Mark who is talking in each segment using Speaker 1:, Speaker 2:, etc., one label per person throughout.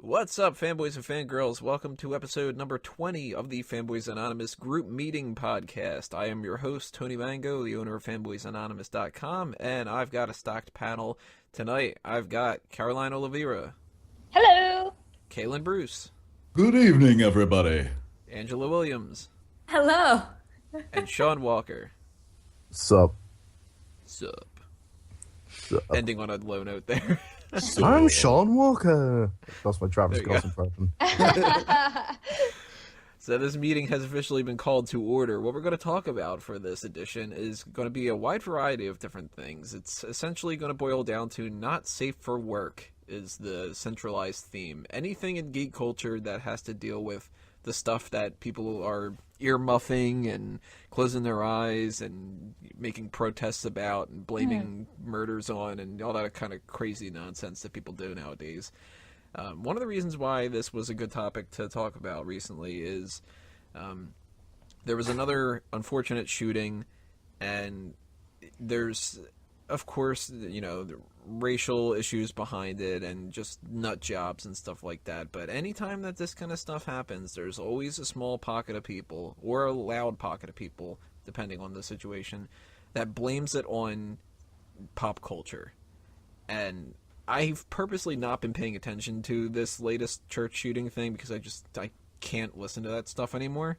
Speaker 1: What's up, fanboys and fangirls? Welcome to episode number 20 of the Fanboys Anonymous group meeting podcast. I am your host, Tony Mango, the owner of fanboysanonymous.com, and I've got a stocked panel tonight. I've got Caroline Oliveira.
Speaker 2: Hello.
Speaker 1: Calen Bruce.
Speaker 3: Good evening, everybody.
Speaker 1: Angela Williams.
Speaker 2: Hello.
Speaker 1: And Shaun Walker.
Speaker 4: Sup.
Speaker 1: Sup.
Speaker 4: Sup.
Speaker 1: Ending on a low note there.
Speaker 4: I'm Shaun Walker. That's my Travis
Speaker 1: There you
Speaker 4: Scott impression.
Speaker 1: So this meeting has officially been called to order. What we're going to talk about for this edition is going to be a wide variety of different things. It's essentially going to boil down to not safe for work is the centralized theme. Anything in geek culture that has to deal with the stuff that people are earmuffing and closing their eyes and making protests about and blaming murders on and all that kind of crazy nonsense that people do nowadays. One of the reasons why this was a good topic to talk about recently is there was another unfortunate shooting, and there's, of course, you know, the racial issues behind it and just nut jobs and stuff like that. But anytime that this kind of stuff happens, there's always a small pocket of people, or a loud pocket of people, depending on the situation, that blames it on pop culture. And I've purposely not been paying attention to this latest church shooting thing because I can't listen to that stuff anymore.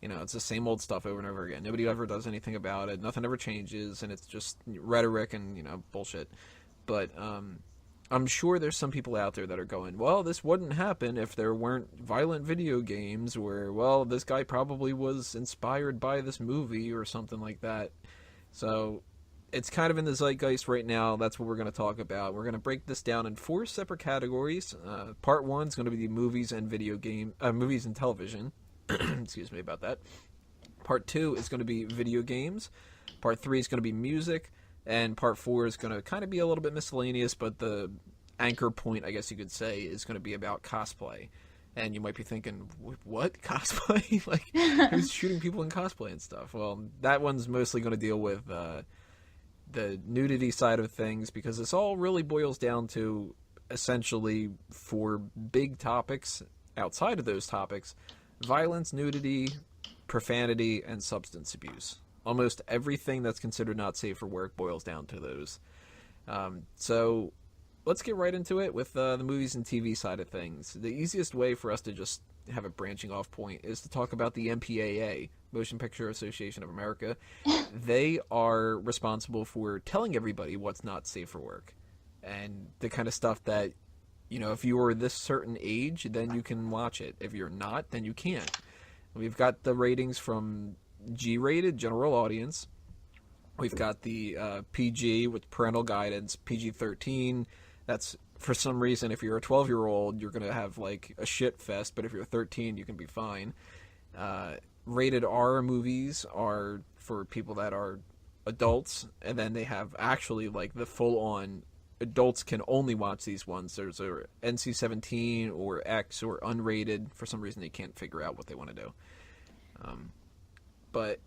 Speaker 1: You know, it's the same old stuff over and over again. Nobody ever does anything about it. Nothing ever changes, and it's just rhetoric and, you know, bullshit. But I'm sure there's some people out there that are going, well, this wouldn't happen if there weren't violent video games where, well, this guy probably was inspired by this movie or something like that. So it's kind of in the zeitgeist right now. That's what we're going to talk about. We're going to break this down in 4 separate categories. Part 1 is going to be movies and movies and television. Excuse me about that. Part 2 is going to be video games. Part 3 is going to be music. And part 4 is going to kind of be a little bit miscellaneous, but the anchor point, I guess you could say, is going to be about cosplay. And you might be thinking, what? Cosplay? Like, who's shooting people in cosplay and stuff? Well, that one's mostly going to deal with the nudity side of things, because this all really boils down to, essentially, for big topics, outside of those topics, violence, nudity, profanity, and substance abuse. Almost everything that's considered not safe for work boils down to those. So let's get right into it with the movies and TV side of things. The easiest way for us to just have a branching off point is to talk about the MPAA, Motion Picture Association of America. They are responsible for telling everybody what's not safe for work. And the kind of stuff that, you know, if you are this certain age, then you can watch it. If you're not, then you can't. We've got the ratings from G-rated, general audience. We've got the PG with parental guidance, PG-13. That's, for some reason, if you're a 12-year-old, you're going to have, like, a shit fest, but if you're 13, you can be fine. Rated R movies are for people that are adults, and then they have actually, like, the full-on adults can only watch these ones. There's a NC-17 or X or unrated. For some reason, they can't figure out what they want to do. But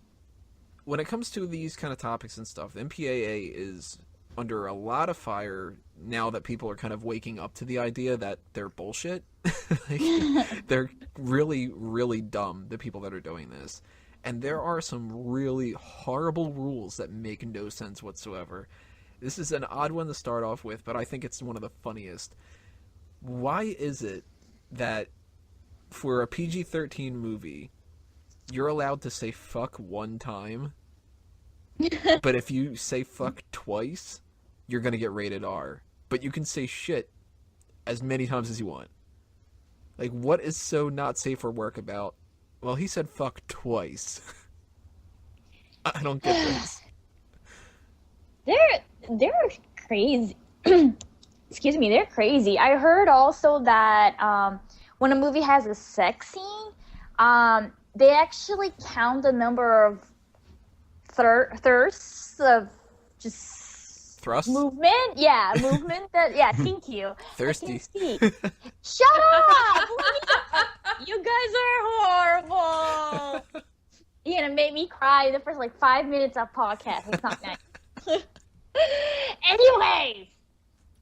Speaker 1: when it comes to these kind of topics and stuff, the MPAA is under a lot of fire now that people are kind of waking up to the idea that they're bullshit. Like, they're really, really dumb, the people that are doing this. And there are some really horrible rules that make no sense whatsoever. This is an odd one to start off with, but I think it's one of the funniest. Why is it that for a PG-13 movie, you're allowed to say fuck one time, but if you say fuck twice, you're going to get rated R. But you can say shit as many times as you want. Like, what is so not safe for work about, well, he said fuck twice. I don't get this.
Speaker 2: They're crazy. Excuse me, they're crazy. I heard also that when a movie has a sex scene, they actually count the number of thirsts of just
Speaker 1: Thrust?
Speaker 2: movement. Yeah, movement. Thank you.
Speaker 1: Thirsty.
Speaker 2: Shut up! You guys are horrible. You're gonna make me cry the first 5 minutes of podcast. It's not nice. Anyways,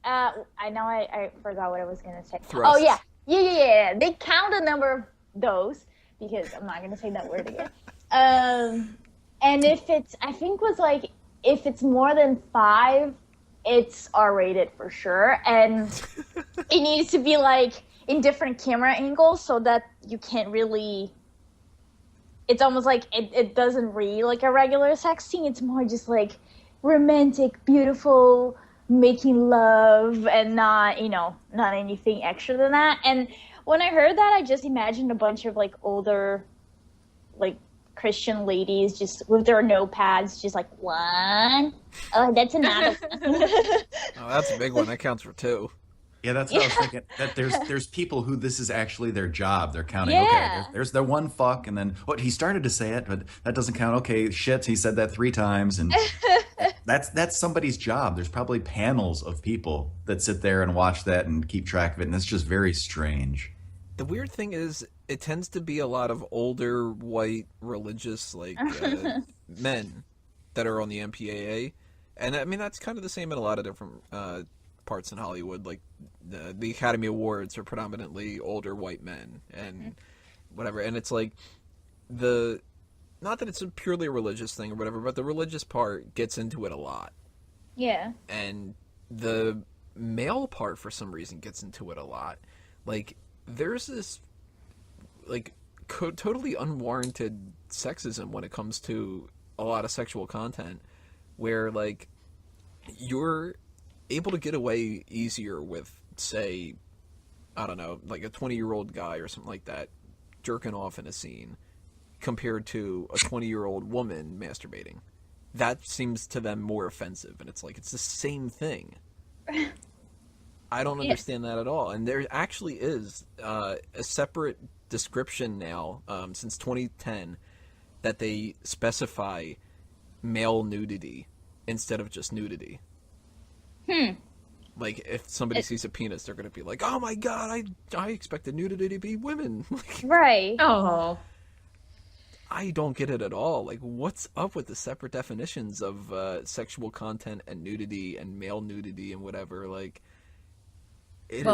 Speaker 2: I know I forgot what I was gonna say.
Speaker 1: Thrust.
Speaker 2: Oh yeah, Yeah. They count the number of those because I'm not gonna say that word again. And if it's, I think was like, if it's more than 5, it's R-rated for sure, and it needs to be like in different camera angles so that you can't really. It's almost like it doesn't read like a regular sex scene. It's more just like romantic, beautiful, making love, and not not anything extra than that. And when I heard that, I just imagined a bunch of like older, like Christian ladies just with their notepads, just like one. Oh, that's another one.
Speaker 1: Oh, that's a big one. That counts for 2.
Speaker 5: Yeah, that's what I was thinking. That there's people who this is actually their job. They're counting.
Speaker 2: Yeah.
Speaker 5: Okay, there's their one fuck, and then he started to say it, but that doesn't count. Okay, shit, he said that 3 times, and that's somebody's job. There's probably panels of people that sit there and watch that and keep track of it, and it's just very strange.
Speaker 1: The weird thing is, it tends to be a lot of older, white, religious, like, men that are on the MPAA. And, I mean, that's kind of the same in a lot of different parts in Hollywood. Like, the Academy Awards are predominantly older white men and whatever. And it's like, not that it's a purely religious thing or whatever, but the religious part gets into it a lot.
Speaker 2: Yeah.
Speaker 1: And the male part, for some reason, gets into it a lot. Like, there's this, like, totally unwarranted sexism when it comes to a lot of sexual content where, like, you're able to get away easier with, say, I don't know, like a 20-year-old guy or something like that jerking off in a scene compared to a 20-year-old woman masturbating. That seems to them more offensive, and it's like, it's the same thing. I don't understand that at all. And there actually is a separate description now, since 2010, that they specify male nudity instead of just nudity. Like, if somebody sees a penis, they're going to be like, oh my god, I expected nudity to be women. Like,
Speaker 2: Right.
Speaker 6: Oh.
Speaker 1: I don't get it at all. Like, what's up with the separate definitions of sexual content and nudity and male nudity and whatever? Like, it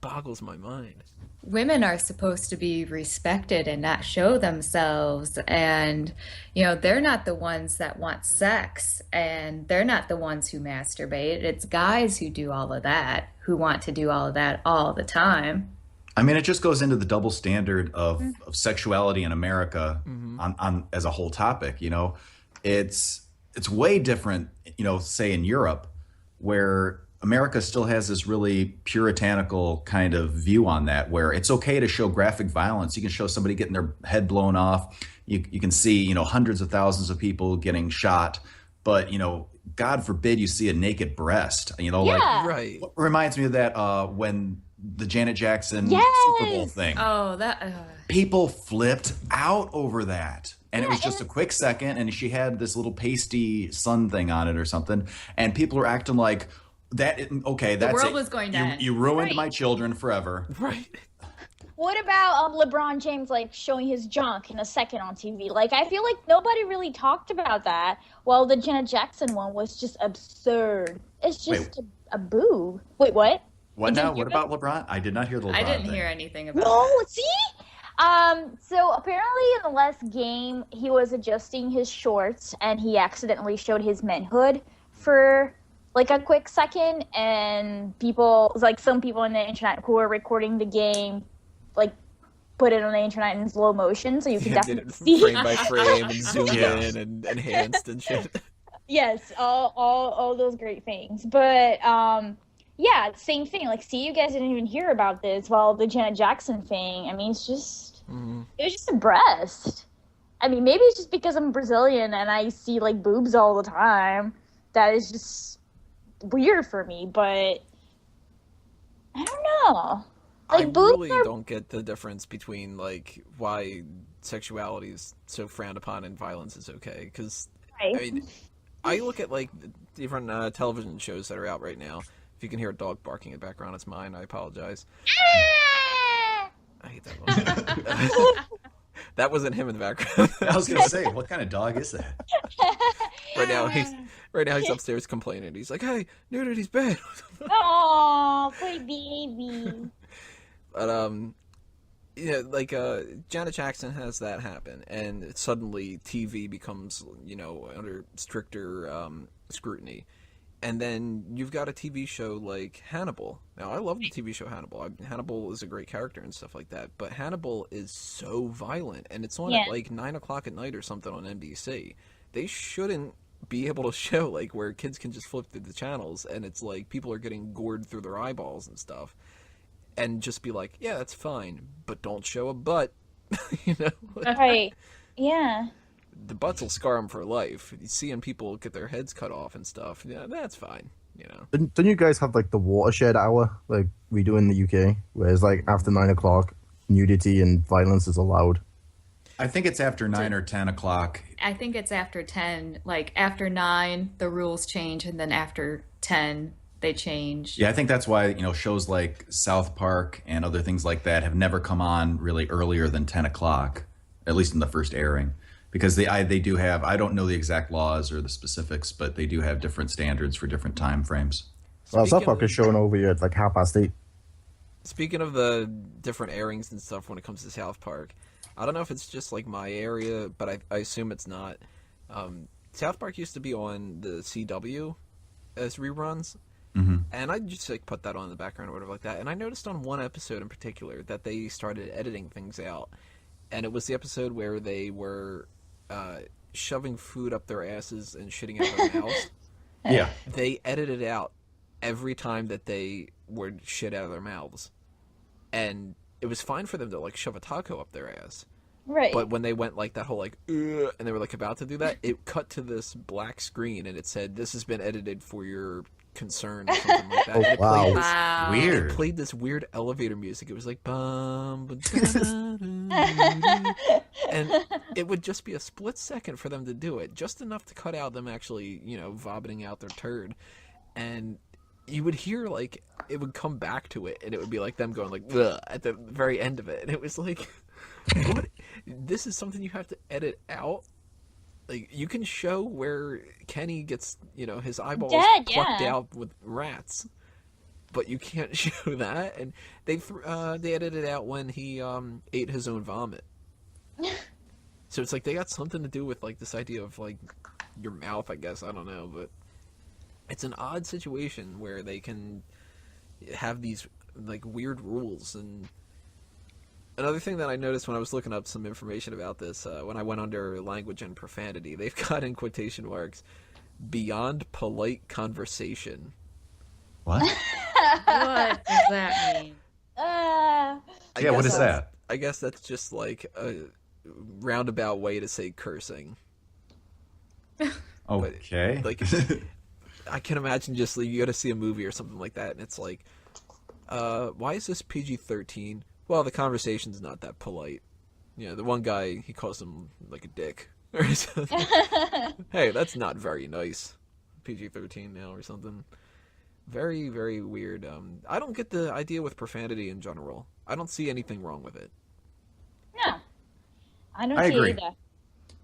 Speaker 1: boggles my mind.
Speaker 6: Women are supposed to be respected and not show themselves, and they're not the ones that want sex, and they're not the ones who masturbate. It's guys who do all of that, who want to do all of that all the time.
Speaker 5: I mean, it just goes into the double standard of sexuality in America on as a whole topic. It's way different, say in Europe, where America still has this really puritanical kind of view on that, where it's okay to show graphic violence. You can show somebody getting their head blown off. You can see, hundreds of thousands of people getting shot. But, God forbid you see a naked breast. Like,
Speaker 1: Right.
Speaker 5: What reminds me of that when the Janet Jackson Super Bowl thing.
Speaker 6: Oh, that...
Speaker 5: People flipped out over that. And it was just a quick second, and she had this little pasty sun thing on it or something. And people are acting like... that's
Speaker 6: the world was going to end.
Speaker 5: You ruined my children forever.
Speaker 1: Right.
Speaker 2: What about LeBron James like showing his junk in a second on TV? Like, I feel like nobody really talked about that. While the Janet Jackson one was just absurd. It's just a boob. Wait, what?
Speaker 5: What now? What about LeBron? I did not hear the LeBron
Speaker 6: I didn't
Speaker 5: thing.
Speaker 6: hear anything about
Speaker 2: No,
Speaker 6: that.
Speaker 2: see? So apparently in the last game, he was adjusting his shorts and he accidentally showed his manhood for like a quick second, and people, like some people on the internet who were recording the game, like put it on the internet in slow motion, so you can definitely see
Speaker 1: frame by frame and zoomed in and enhanced and shit.
Speaker 2: Yes, all those great things. But yeah, same thing. Like, see, you guys didn't even hear about this. Well, the Janet Jackson thing. I mean, it's just it was just a breast. I mean, maybe it's just because I'm Brazilian and I see like boobs all the time. That is just weird for me, but I don't know. Like,
Speaker 1: I really don't get the difference between like why sexuality is so frowned upon and violence is okay. Because I mean, I look at like different television shows that are out right now. If you can hear a dog barking in the background, it's mine. I apologize. I hate that one. That wasn't him in the background.
Speaker 5: I was gonna say, what kind of dog is that?
Speaker 1: Right now he's upstairs complaining. He's like, "Hey, nudity's bad."
Speaker 2: Oh, poor baby.
Speaker 1: But yeah, like Janet Jackson has that happen, and suddenly TV becomes, you know, under stricter scrutiny. And then you've got a TV show like Hannibal. Now, I love the TV show Hannibal. Hannibal is a great character and stuff like that. But Hannibal is so violent, and it's on at like 9 o'clock at night or something on NBC. They shouldn't be able to show like where kids can just flip through the channels, and it's like people are getting gored through their eyeballs and stuff. And just be like, yeah, that's fine, but don't show a butt, you know?
Speaker 2: Right. Yeah.
Speaker 1: The butts will scar them for life. Seeing people get their heads cut off and stuff, yeah, that's fine, you know?
Speaker 4: Don't you guys have like the watershed hour like we do in the UK, where it's like after 9 o'clock, nudity and violence is allowed?
Speaker 5: I think it's after 9 or 10 o'clock.
Speaker 6: I think it's after 10. Like after 9, the rules change, and then after 10, they change.
Speaker 5: Yeah, I think that's why, you know, shows like South Park and other things like that have never come on really earlier than 10 o'clock, at least in the first airing. Because they do have, I don't know the exact laws or the specifics, but they do have different standards for different time frames.
Speaker 4: Well, South Park is showing over here at like 8:30.
Speaker 1: Speaking of the different airings and stuff when it comes to South Park, I don't know if it's just like my area, but I assume it's not. South Park used to be on the CW as reruns. And I just like put that on in the background or whatever like that. And I noticed on one episode in particular that they started editing things out. And it was the episode where they were shoving food up their asses and shitting out their mouths.
Speaker 5: Yeah.
Speaker 1: They edited out every time that they would shit out of their mouths. And it was fine for them to like shove a taco up their ass.
Speaker 2: Right.
Speaker 1: But when they went like that whole like, and they were like about to do that, it cut to this black screen and it said, "This has been edited for your concern," or something like that.
Speaker 4: Oh,
Speaker 1: And it
Speaker 4: wow.
Speaker 1: played this,
Speaker 6: Wow.
Speaker 5: Weird.
Speaker 1: it played this weird elevator music. It was like bum, and it would just be a split second for them to do it, just enough to cut out them actually, you know, vomiting out their turd. And you would hear like it would come back to it, and it would be like them going like "Ugh," at the very end of it, and it was like, what? This is something you have to edit out. Like, you can show where Kenny gets, you know, his eyeballs plucked out with rats, but you can't show that. And they edited out when he ate his own vomit. So it's like they got something to do with like this idea of like your mouth, I guess. I don't know, but it's an odd situation where they can have these like weird rules. And another thing that I noticed when I was looking up some information about this, when I went under language and profanity, they've got in quotation marks, "beyond polite conversation."
Speaker 5: What?
Speaker 6: What does that mean?
Speaker 1: I
Speaker 5: Yeah, what
Speaker 1: guess
Speaker 5: is
Speaker 1: that's-
Speaker 5: that?
Speaker 1: I guess that's just like a roundabout way to say cursing.
Speaker 5: Okay.
Speaker 1: Like, I can imagine just like, you go to see a movie or something like that, and it's like, why is this PG-13? Well, the conversation's not that polite. You know, the one guy, he calls him like a dick or something. Hey, that's not very nice. PG-13 now or something. Very, very weird. I don't get the idea with profanity in general. I don't see anything wrong with it.
Speaker 2: No. I don't
Speaker 5: I
Speaker 2: see
Speaker 5: agree.
Speaker 2: either.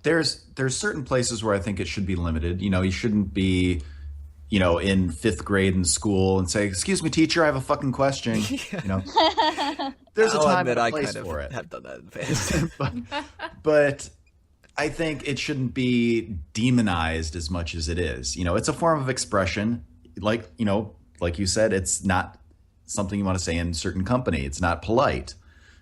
Speaker 5: There's certain places where I think it should be limited. You know, you shouldn't be, you know, in 5th grade in school and say, "Excuse me, teacher, I have a fucking question."
Speaker 1: Yeah.
Speaker 5: You know, there's a
Speaker 1: I'll
Speaker 5: time
Speaker 1: admit
Speaker 5: and a
Speaker 1: I
Speaker 5: place
Speaker 1: kind of
Speaker 5: for it.
Speaker 1: have done that in the past.
Speaker 5: But I think it shouldn't be demonized as much as it is. You know, it's a form of expression. Like, you know, like you said, it's not something you want to say in certain company. It's not polite.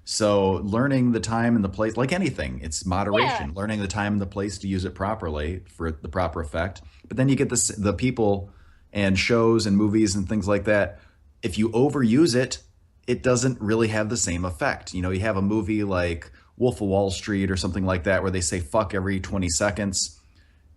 Speaker 5: So learning the time and the place, like anything, it's moderation.
Speaker 2: Yeah.
Speaker 5: Learning the time and the place to use it properly for the proper effect. But then you get the people and shows and movies and things like that. If you overuse it, it doesn't really have the same effect. You know, you have a movie like Wolf of Wall Street or something like that where they say fuck every 20 seconds.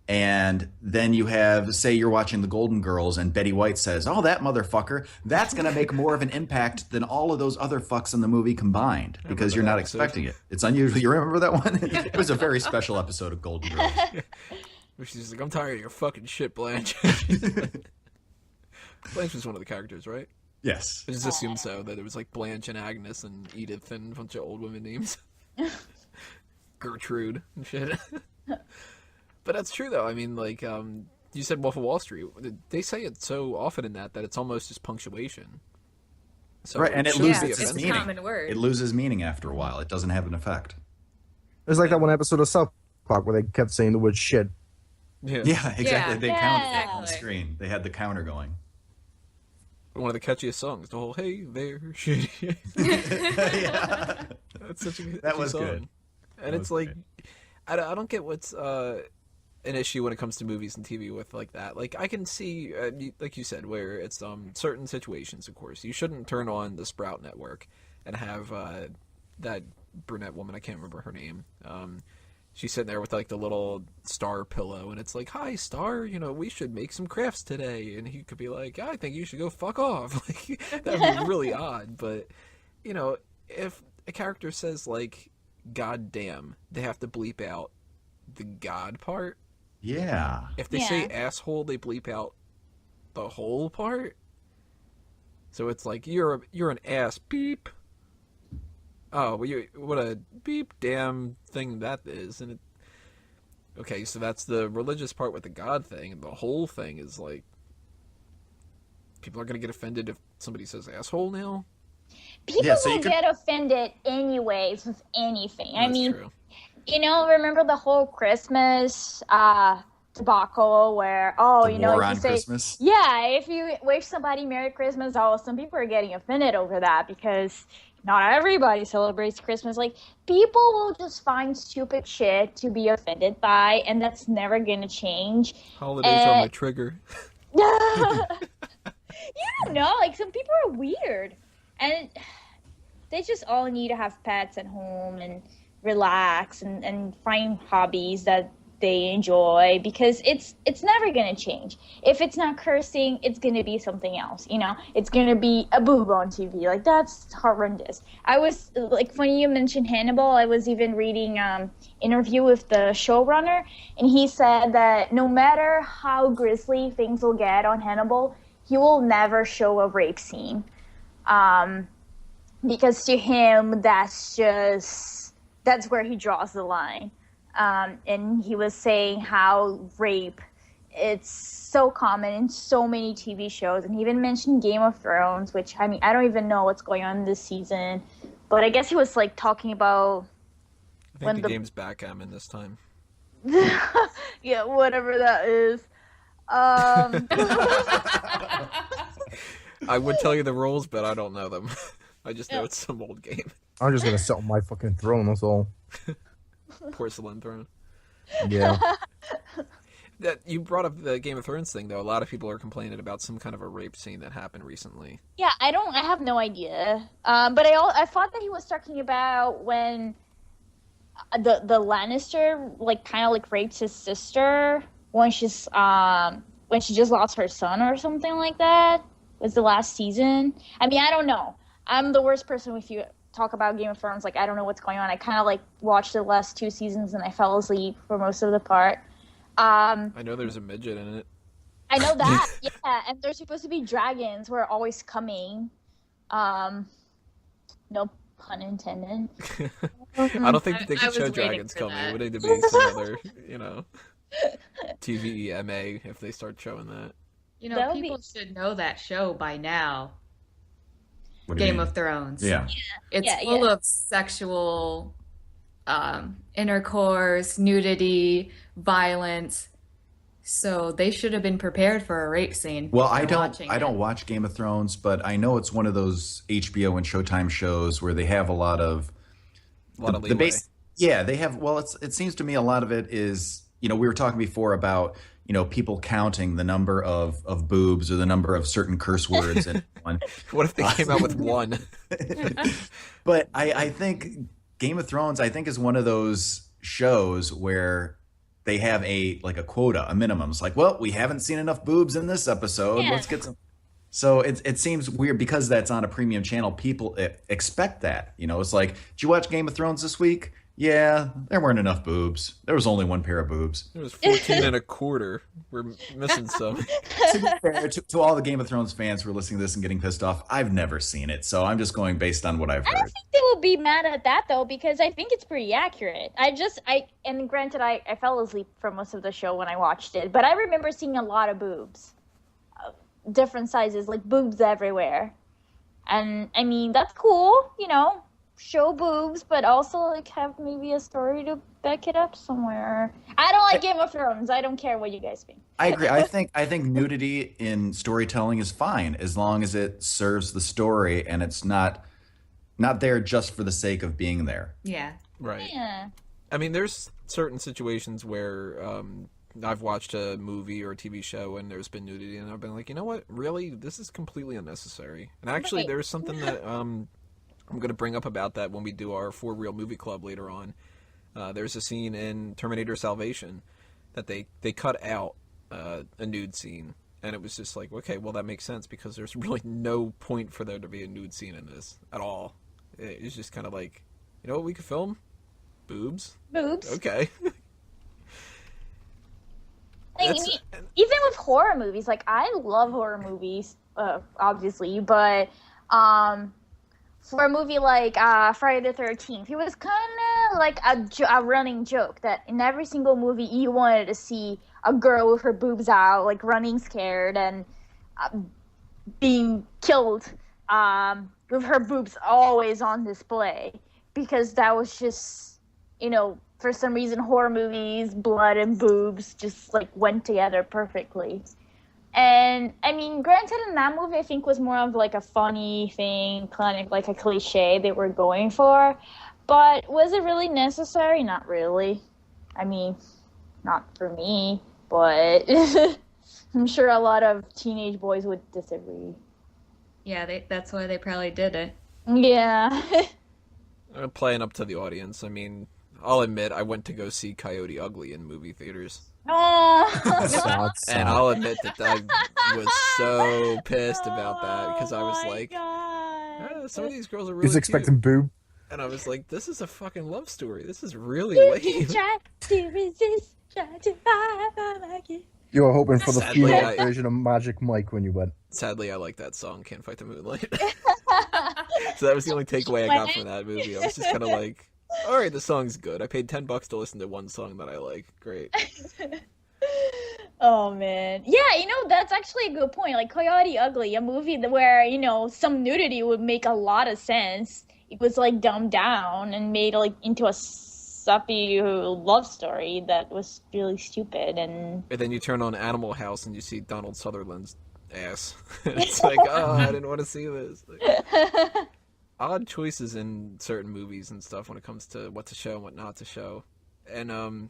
Speaker 5: And then you have, say you're watching The Golden Girls and Betty White says, "Oh, that motherfucker, that's going to make more of an impact than all of those other fucks in the movie combined because you're not expecting it." It's unusual. You remember that one? It was a very special episode of Golden Girls.
Speaker 1: Where she's like, "I'm tired of your fucking shit, Blanche." Blanche was one of the characters, right?
Speaker 5: Yes.
Speaker 1: I just assumed so, that it was like Blanche and Agnes and Edith and a bunch of old women names. Gertrude and shit. But that's true, though. I mean, like, you said Wolf of Wall Street. They say it so often in that it's almost just punctuation. So
Speaker 5: Right, and it
Speaker 1: shouldn't
Speaker 5: loses
Speaker 1: be
Speaker 5: its
Speaker 6: it's a
Speaker 1: offensive.
Speaker 5: meaning.
Speaker 6: common word.
Speaker 5: It loses meaning after a while. It doesn't have an effect.
Speaker 4: It was like that one episode of South Park where they kept saying the word shit.
Speaker 1: Yeah.
Speaker 5: Yeah, exactly.
Speaker 6: Yeah.
Speaker 5: They counted
Speaker 2: Yeah.
Speaker 5: on screen. They had the counter going.
Speaker 1: One of the catchiest songs. The whole "Hey there, shit."
Speaker 5: Yeah.
Speaker 1: That's such a
Speaker 5: That
Speaker 1: catchy
Speaker 5: was
Speaker 1: song.
Speaker 5: good.
Speaker 1: And
Speaker 5: That
Speaker 1: it's
Speaker 5: was
Speaker 1: like, I don't get what's an issue when it comes to movies and TV with like that. Like I can see, like you said, where it's certain situations. Of course, you shouldn't turn on the Sprout Network and have that brunette woman. I can't remember her name. She's sitting there with like the little Star pillow, and it's like, "Hi, Star. You know, we should make some crafts today." And he could be like, "I think you should go fuck off." Like that'd be really odd. But you know, if a character says like "God damn," they have to bleep out the God part.
Speaker 5: Yeah.
Speaker 1: If they say asshole, they bleep out the whole part. So it's like you're an ass beep. Oh, well, what a beep damn thing that is. And okay, so that's the religious part with the God thing, and the whole thing is like people are gonna get offended if somebody says asshole now.
Speaker 2: People
Speaker 5: Yeah, so you
Speaker 2: will
Speaker 5: could-
Speaker 2: get offended anyways with anything. I
Speaker 1: That's
Speaker 2: mean,
Speaker 1: true.
Speaker 2: you know, remember the whole Christmas debacle where,
Speaker 5: The
Speaker 2: you know,
Speaker 5: war
Speaker 2: if you
Speaker 5: on
Speaker 2: say,
Speaker 5: Christmas.
Speaker 2: yeah, if you wish somebody Merry Christmas, some people are getting offended over that because not everybody celebrates Christmas. Like, people will just find stupid shit to be offended by, and that's never gonna change.
Speaker 1: Holidays are my trigger.
Speaker 2: You don't know, like, some people are weird, and they just all need to have pets at home and relax and find hobbies that they enjoy, because it's never gonna change. If it's not cursing, it's gonna be something else, you know. It's gonna be a boob on TV. Like, that's horrendous. I was like, when you mentioned Hannibal, I was even reading interview with the showrunner, and he said that no matter how grisly things will get on Hannibal, he will never show a rape scene, because to him that's where he draws the line. And he was saying how rape, it's so common in so many TV shows, and he even mentioned Game of Thrones, which, I mean, I don't even know what's going on this season, but I guess he was like talking about
Speaker 1: I think
Speaker 2: when
Speaker 1: the
Speaker 2: the-
Speaker 1: game's backgammon this time.
Speaker 2: yeah, whatever that is.
Speaker 1: I would tell you the rules, but I don't know them. I just know it's some old game.
Speaker 4: I'm just gonna sit on my fucking throne. That's all.
Speaker 1: Porcelain throne.
Speaker 4: Yeah.
Speaker 1: That you brought up the Game of Thrones thing, though. A lot of people are complaining about some kind of a rape scene that happened recently.
Speaker 2: Yeah, I have no idea. But I thought that he was talking about when the Lannister like kind of like raped his sister when she just lost her son or something like that. Was the last season? I mean, I don't know. I'm the worst person if you talk about Game of Thrones. Like, I don't know what's going on. I kind of like watched the last 2 seasons and I fell asleep for most of the part.
Speaker 1: I know there's a midget in it.
Speaker 2: I know that, yeah, and there's supposed to be dragons who are always coming. No pun intended.
Speaker 1: I don't think that they
Speaker 6: I
Speaker 1: could
Speaker 6: was
Speaker 1: show
Speaker 6: waiting
Speaker 1: dragons
Speaker 6: for
Speaker 1: coming. It
Speaker 6: that.
Speaker 1: would need to be some other, TVMA if they start showing that.
Speaker 6: You know,
Speaker 2: That would
Speaker 6: people should know that show by now.
Speaker 5: What do you
Speaker 6: Game
Speaker 5: mean?
Speaker 6: of Thrones.
Speaker 5: Yeah.
Speaker 6: It's
Speaker 2: Yeah,
Speaker 6: full
Speaker 2: yeah.
Speaker 6: of sexual intercourse, nudity, violence. So they should have been prepared for a rape scene.
Speaker 5: Well,
Speaker 6: before
Speaker 5: I
Speaker 6: watching it.
Speaker 5: don't watch Game of Thrones, but I know it's one of those HBO and Showtime shows where they have a lot of
Speaker 1: A lot of leeway.
Speaker 5: Yeah, they have. Well, it seems to me a lot of it is, we were talking before about, people counting the number of boobs or the number of certain curse words in one.
Speaker 1: What if they came out with one?
Speaker 5: But I think Game of Thrones, I think, is one of those shows where they have a quota, a minimum. It's like, well, we haven't seen enough boobs in this episode.
Speaker 2: Yeah.
Speaker 5: Let's get some. So it seems weird because that's on a premium channel. People expect that. It's like, did you watch Game of Thrones this week? Yeah, there weren't enough boobs. There was only one pair of boobs.
Speaker 1: It was 14 and a quarter. We're missing some.
Speaker 5: To be fair, to all the Game of Thrones fans who are listening to this and getting pissed off, I've never seen it, so I'm just going based on what I've
Speaker 2: I don't
Speaker 5: heard.
Speaker 2: think they will be mad at that though, because I think it's pretty accurate. And granted, I fell asleep for most of the show when I watched it, but I remember seeing a lot of boobs, different sizes, like boobs everywhere. And I mean, that's cool, you know, show boobs, but also like have maybe a story to back it up somewhere. I don't like Game of Thrones. I don't care what you guys think.
Speaker 5: I agree. I think nudity in storytelling is fine as long as it serves the story and it's not there just for the sake of being there.
Speaker 6: Yeah.
Speaker 1: Right.
Speaker 2: Yeah.
Speaker 1: I mean, there's certain situations where I've watched a movie or a TV show and there's been nudity, and I've been like, you know what? Really, this is completely unnecessary. And actually,
Speaker 2: Right.
Speaker 1: there's something that I'm going to bring up about that when we do our For Real Movie Club later on. There's a scene in Terminator Salvation that they cut out a nude scene, and it was just like, okay, well, that makes sense because there's really no point for there to be a nude scene in this at all. It was just kind of like, you know what we could film? Boobs.
Speaker 2: Boobs.
Speaker 1: Okay.
Speaker 2: I mean, even with horror movies, like I love horror movies, obviously, but for a movie like Friday the 13th, it was kind of like a running joke that in every single movie you wanted to see a girl with her boobs out, like running scared and being killed with her boobs always on display, because that was just, you know, for some reason horror movies, blood and boobs just like went together perfectly. And I mean, granted, in that movie I think was more of like a funny thing, kind of like a cliche they were going for, but was it really necessary? Not really. I mean, not for me, but I'm sure a lot of teenage boys would disagree.
Speaker 6: Yeah, that's why they probably did it.
Speaker 2: Yeah.
Speaker 1: Playing up to the audience. I mean, I'll admit I went to go see Coyote Ugly in movie theaters.
Speaker 2: Oh.
Speaker 4: Sad,
Speaker 1: And
Speaker 4: sad.
Speaker 1: I'll admit that I was so pissed about that because I was like, some of these girls are really
Speaker 4: Who's expecting
Speaker 1: cute.
Speaker 4: boob?
Speaker 1: And I was like, this is a fucking love story. This is really lame.
Speaker 2: Try to resist, try to fight like it.
Speaker 4: You were hoping for the
Speaker 1: Sadly,
Speaker 4: female
Speaker 1: I-
Speaker 4: version of Magic Mike when you went.
Speaker 1: Sadly, I like that song, Can't Fight the Moonlight. So that was the only takeaway I got from that movie. I was just kind of like, all right, the song's good. I paid $10 to listen to one song that I like. Great.
Speaker 2: Oh man, yeah, you know, that's actually a good point. Like Coyote Ugly, a movie where, you know, some nudity would make a lot of sense. It was like dumbed down and made like into a soppy love story that was really stupid. And
Speaker 1: then you turn on Animal House and you see Donald Sutherland's ass. It's like, oh, I didn't want to see this. Like, odd choices in certain movies and stuff when it comes to what to show and what not to show. And oh,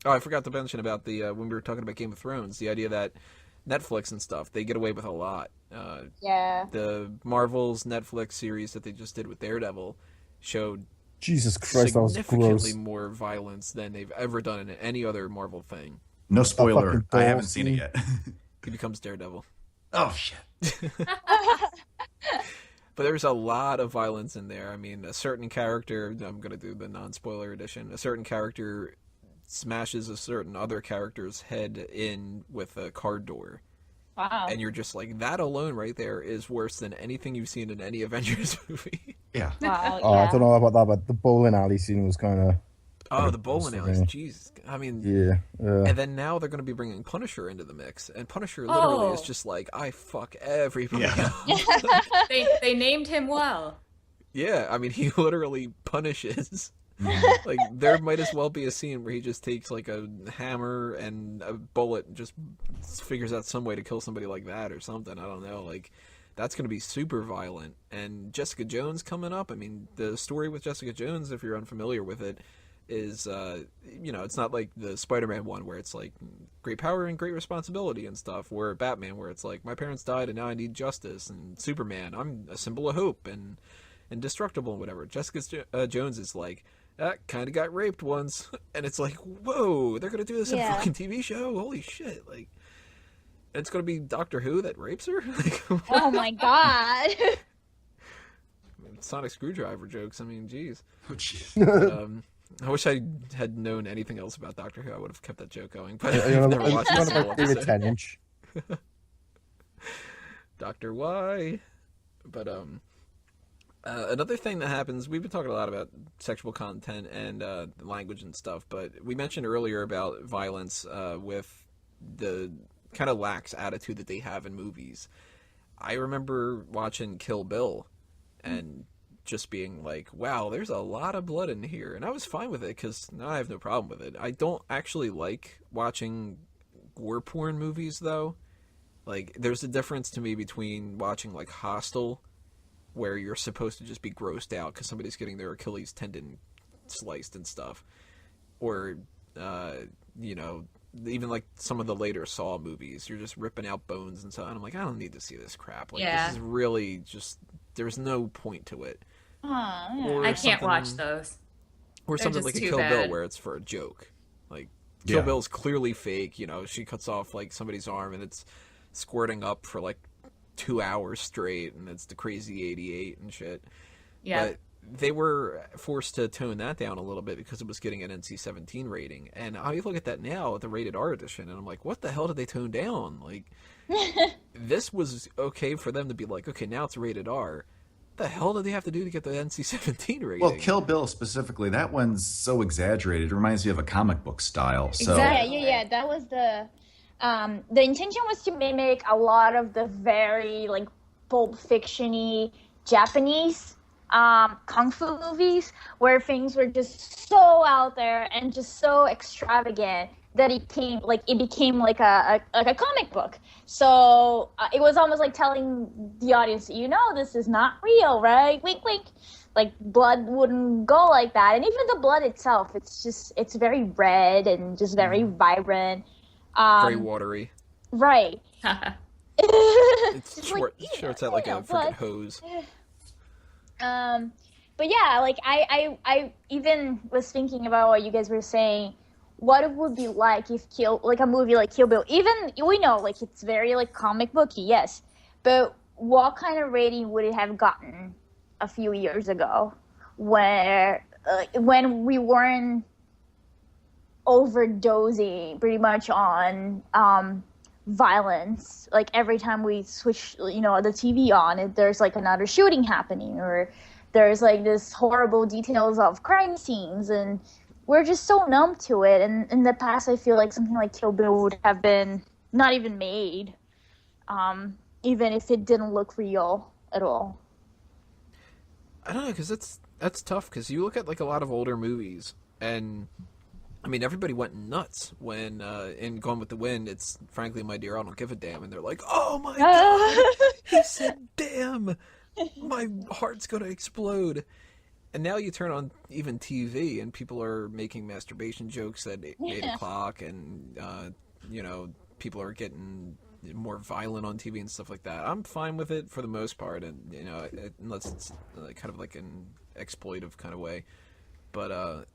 Speaker 1: I forgot to mention about the when we were talking about Game of Thrones, the idea that Netflix and stuff, they get away with a lot.
Speaker 2: yeah,
Speaker 1: The Marvel's Netflix series that they just did with Daredevil showed
Speaker 4: Jesus Christ, that was
Speaker 1: significantly
Speaker 4: gross.
Speaker 1: more violence than they've ever done in any other Marvel thing.
Speaker 5: No spoiler.
Speaker 4: fucking
Speaker 5: I haven't
Speaker 4: balls,
Speaker 5: seen it yet.
Speaker 1: He becomes Daredevil.
Speaker 5: Oh shit.
Speaker 1: But there's a lot of violence in there. I mean, a certain character, I'm going to do the non-spoiler edition, a certain character smashes a certain other character's head in with a car door.
Speaker 2: wow.
Speaker 1: And you're just like, that alone right there is worse than anything you've seen in any Avengers movie.
Speaker 5: Yeah.
Speaker 2: Wow,
Speaker 4: Oh, I
Speaker 2: yeah.
Speaker 4: don't know about that, but the bowling alley scene was kind of...
Speaker 1: Oh, the bowling alleys,
Speaker 4: Yeah.
Speaker 1: jeez. I mean,
Speaker 4: Yeah.
Speaker 1: and then now they're going to be bringing Punisher into the mix. And Punisher literally is just like, I fuck everybody
Speaker 5: Yeah.
Speaker 1: up.
Speaker 6: They named him well.
Speaker 1: Yeah, I mean, he literally punishes. Like, there might as well be a scene where he just takes, like, a hammer and a bullet and just figures out some way to kill somebody like that or something. I don't know. Like, that's going to be super violent. And Jessica Jones coming up, I mean, the story with Jessica Jones, if you're unfamiliar with it, is, you know, it's not like the Spider-Man one where it's like great power and great responsibility and stuff, or Batman where it's like my parents died and now I need justice, and Superman, I'm a symbol of hope and indestructible and whatever. Jessica Jones is like, kind of got raped once, and it's like, whoa, they're gonna do this in a
Speaker 2: Yeah.
Speaker 1: fucking TV show? Holy shit! Like, it's gonna be Doctor Who that rapes her? Like,
Speaker 2: Oh my god.
Speaker 1: Sonic Screwdriver jokes. I mean, jeez.
Speaker 5: Oh jeez.
Speaker 1: I wish I had known anything else about Doctor Who. I would have kept that joke going, but
Speaker 4: You
Speaker 1: I've
Speaker 4: know,
Speaker 1: never watched a
Speaker 4: one of
Speaker 1: single
Speaker 4: my favorite
Speaker 1: episode.
Speaker 4: 10-inch.
Speaker 1: Dr. Y. But another thing that happens, we've been talking a lot about sexual content and language and stuff, but we mentioned earlier about violence with the kind of lax attitude that they have in movies. I remember watching Kill Bill, and just being like, wow, there's a lot of blood in here. And I was fine with it because I have no problem with it. I don't actually like watching war porn movies, though. Like, there's a difference to me between watching, like, Hostel, where you're supposed to just be grossed out because somebody's getting their Achilles tendon sliced and stuff. Or, you know, even, like, some of the later Saw movies, you're just ripping out bones and so on. I'm like, I don't need to see this crap. Like, this is really just, there's no point to it.
Speaker 2: Yeah.
Speaker 6: I can't watch those.
Speaker 1: Or
Speaker 6: They're
Speaker 1: something
Speaker 6: just
Speaker 1: like a
Speaker 6: too
Speaker 1: Kill
Speaker 6: bad.
Speaker 1: Bill where it's for a joke. Like, Kill
Speaker 5: Yeah.
Speaker 1: Bill's clearly fake, you know, she cuts off, like, somebody's arm and it's squirting up for, like, 2 hours straight, and it's the crazy 88 and shit.
Speaker 6: Yeah.
Speaker 1: But they were forced to tone that down a little bit because it was getting an NC-17 rating. And I look at that now, at the rated R edition, and I'm like, what the hell did they tone down? Like, this was okay for them to be like, okay, now it's rated R. What the hell did they have to do to get the NC-17 rating?
Speaker 5: Well, Kill Bill specifically, that one's so exaggerated. It reminds me of a comic book style. So
Speaker 6: Exactly.
Speaker 2: Yeah. That was the intention was to mimic a lot of the very like Pulp Fiction-y Japanese kung fu movies where things were just so out there and just so extravagant that it became like a comic book. So it was almost like telling the audience, you know, this is not real, right? Wink, wink. Like blood wouldn't go like that, and even the blood itself, it's very red and just very vibrant.
Speaker 1: Very watery.
Speaker 2: Right.
Speaker 1: It's
Speaker 2: Just
Speaker 1: short,
Speaker 2: like,
Speaker 1: shorts out like a freaking
Speaker 2: blood.
Speaker 1: hose.
Speaker 2: But yeah, like I even was thinking about what you guys were saying. What it would be like if a movie like Kill Bill, even we know like it's very like comic booky, yes, but what kind of rating would it have gotten a few years ago, where when we weren't overdosing pretty much on violence? Like every time we switch, you know, the TV on, there's like another shooting happening, or there's like this horrible details of crime scenes, and we're just so numb to it. And in the past, I feel like something like Kill Bill would have been not even made, even if it didn't look real at all.
Speaker 1: I don't know, because that's tough, because you look at like a lot of older movies, and I mean, everybody went nuts when in Gone with the Wind, it's frankly, my dear, I don't give a damn, and they're like, oh my god, he said damn, my heart's gonna explode. And now you turn on even TV, and people are making masturbation jokes at 8 o'clock, and, you know, people are getting more violent on TV and stuff like that. I'm fine with it for the most part, and, you know, unless it's kind of like an exploitive kind of way. But,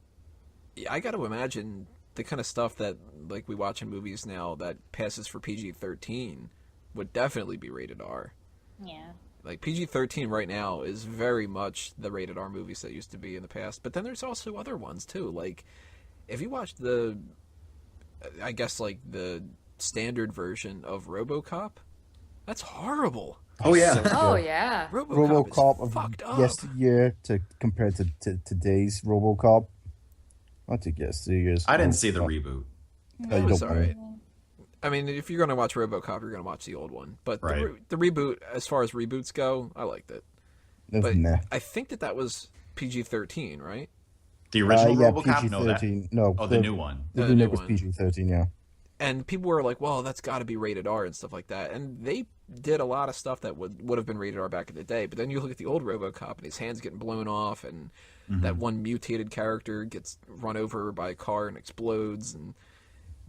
Speaker 1: I got to imagine the kind of stuff that, like, we watch in movies now that passes for PG-13 would definitely be rated R.
Speaker 2: Yeah.
Speaker 1: Like, PG-13 right now is very much the rated R movies that used to be in the past. But then there's also other ones, too. Like, if you watch I guess, like, the standard version of RoboCop, that's horrible.
Speaker 5: Oh yeah.
Speaker 6: Oh yeah.
Speaker 1: RoboCop
Speaker 4: RoboCop
Speaker 1: is fucked
Speaker 4: of
Speaker 1: up.
Speaker 4: yesteryear compared to today's RoboCop. Not to yesteryear's.
Speaker 5: I didn't see the reboot.
Speaker 4: Oh, you
Speaker 1: It was
Speaker 4: don't
Speaker 1: alright. I mean, if you're going to watch RoboCop, you're going to watch the old one. But
Speaker 5: Right.
Speaker 1: the reboot, as far as reboots go, I liked it.
Speaker 4: It was
Speaker 1: But
Speaker 4: meh.
Speaker 1: I think that was PG-13, right?
Speaker 5: The original
Speaker 4: Yeah,
Speaker 5: RoboCop? No, that.
Speaker 4: PG-13. No,
Speaker 5: Oh, the new one.
Speaker 4: The
Speaker 1: The
Speaker 4: remake
Speaker 1: new
Speaker 4: was
Speaker 1: one.
Speaker 4: PG-13. Yeah.
Speaker 1: And people were like, well, that's got to be rated R and stuff like that. And they did a lot of stuff that would have been rated R back in the day. But then you look at the old RoboCop, and his hand's getting blown off, and that one mutated character gets run over by a car and explodes, and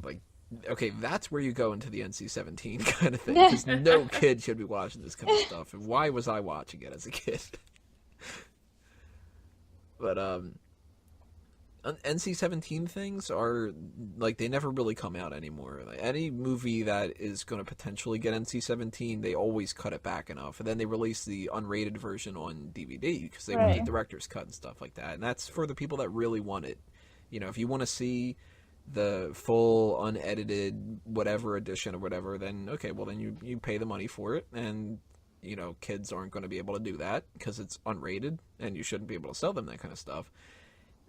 Speaker 1: like, okay, that's where you go into the NC-17 kind of thing, because no kid should be watching this kind of stuff. And why was I watching it as a kid? But NC-17 things are like, they never really come out anymore. Like, any movie that is going to potentially get NC-17, they always cut it back enough, and then they release the unrated version on DVD because they want the
Speaker 2: Right.
Speaker 1: director's cut and stuff like that. And that's for the people that really want it. You know, if you want to see the full unedited whatever edition or whatever, then okay, well then you pay the money for it, and you know, kids aren't going to be able to do that because it's unrated, and you shouldn't be able to sell them that kind of stuff.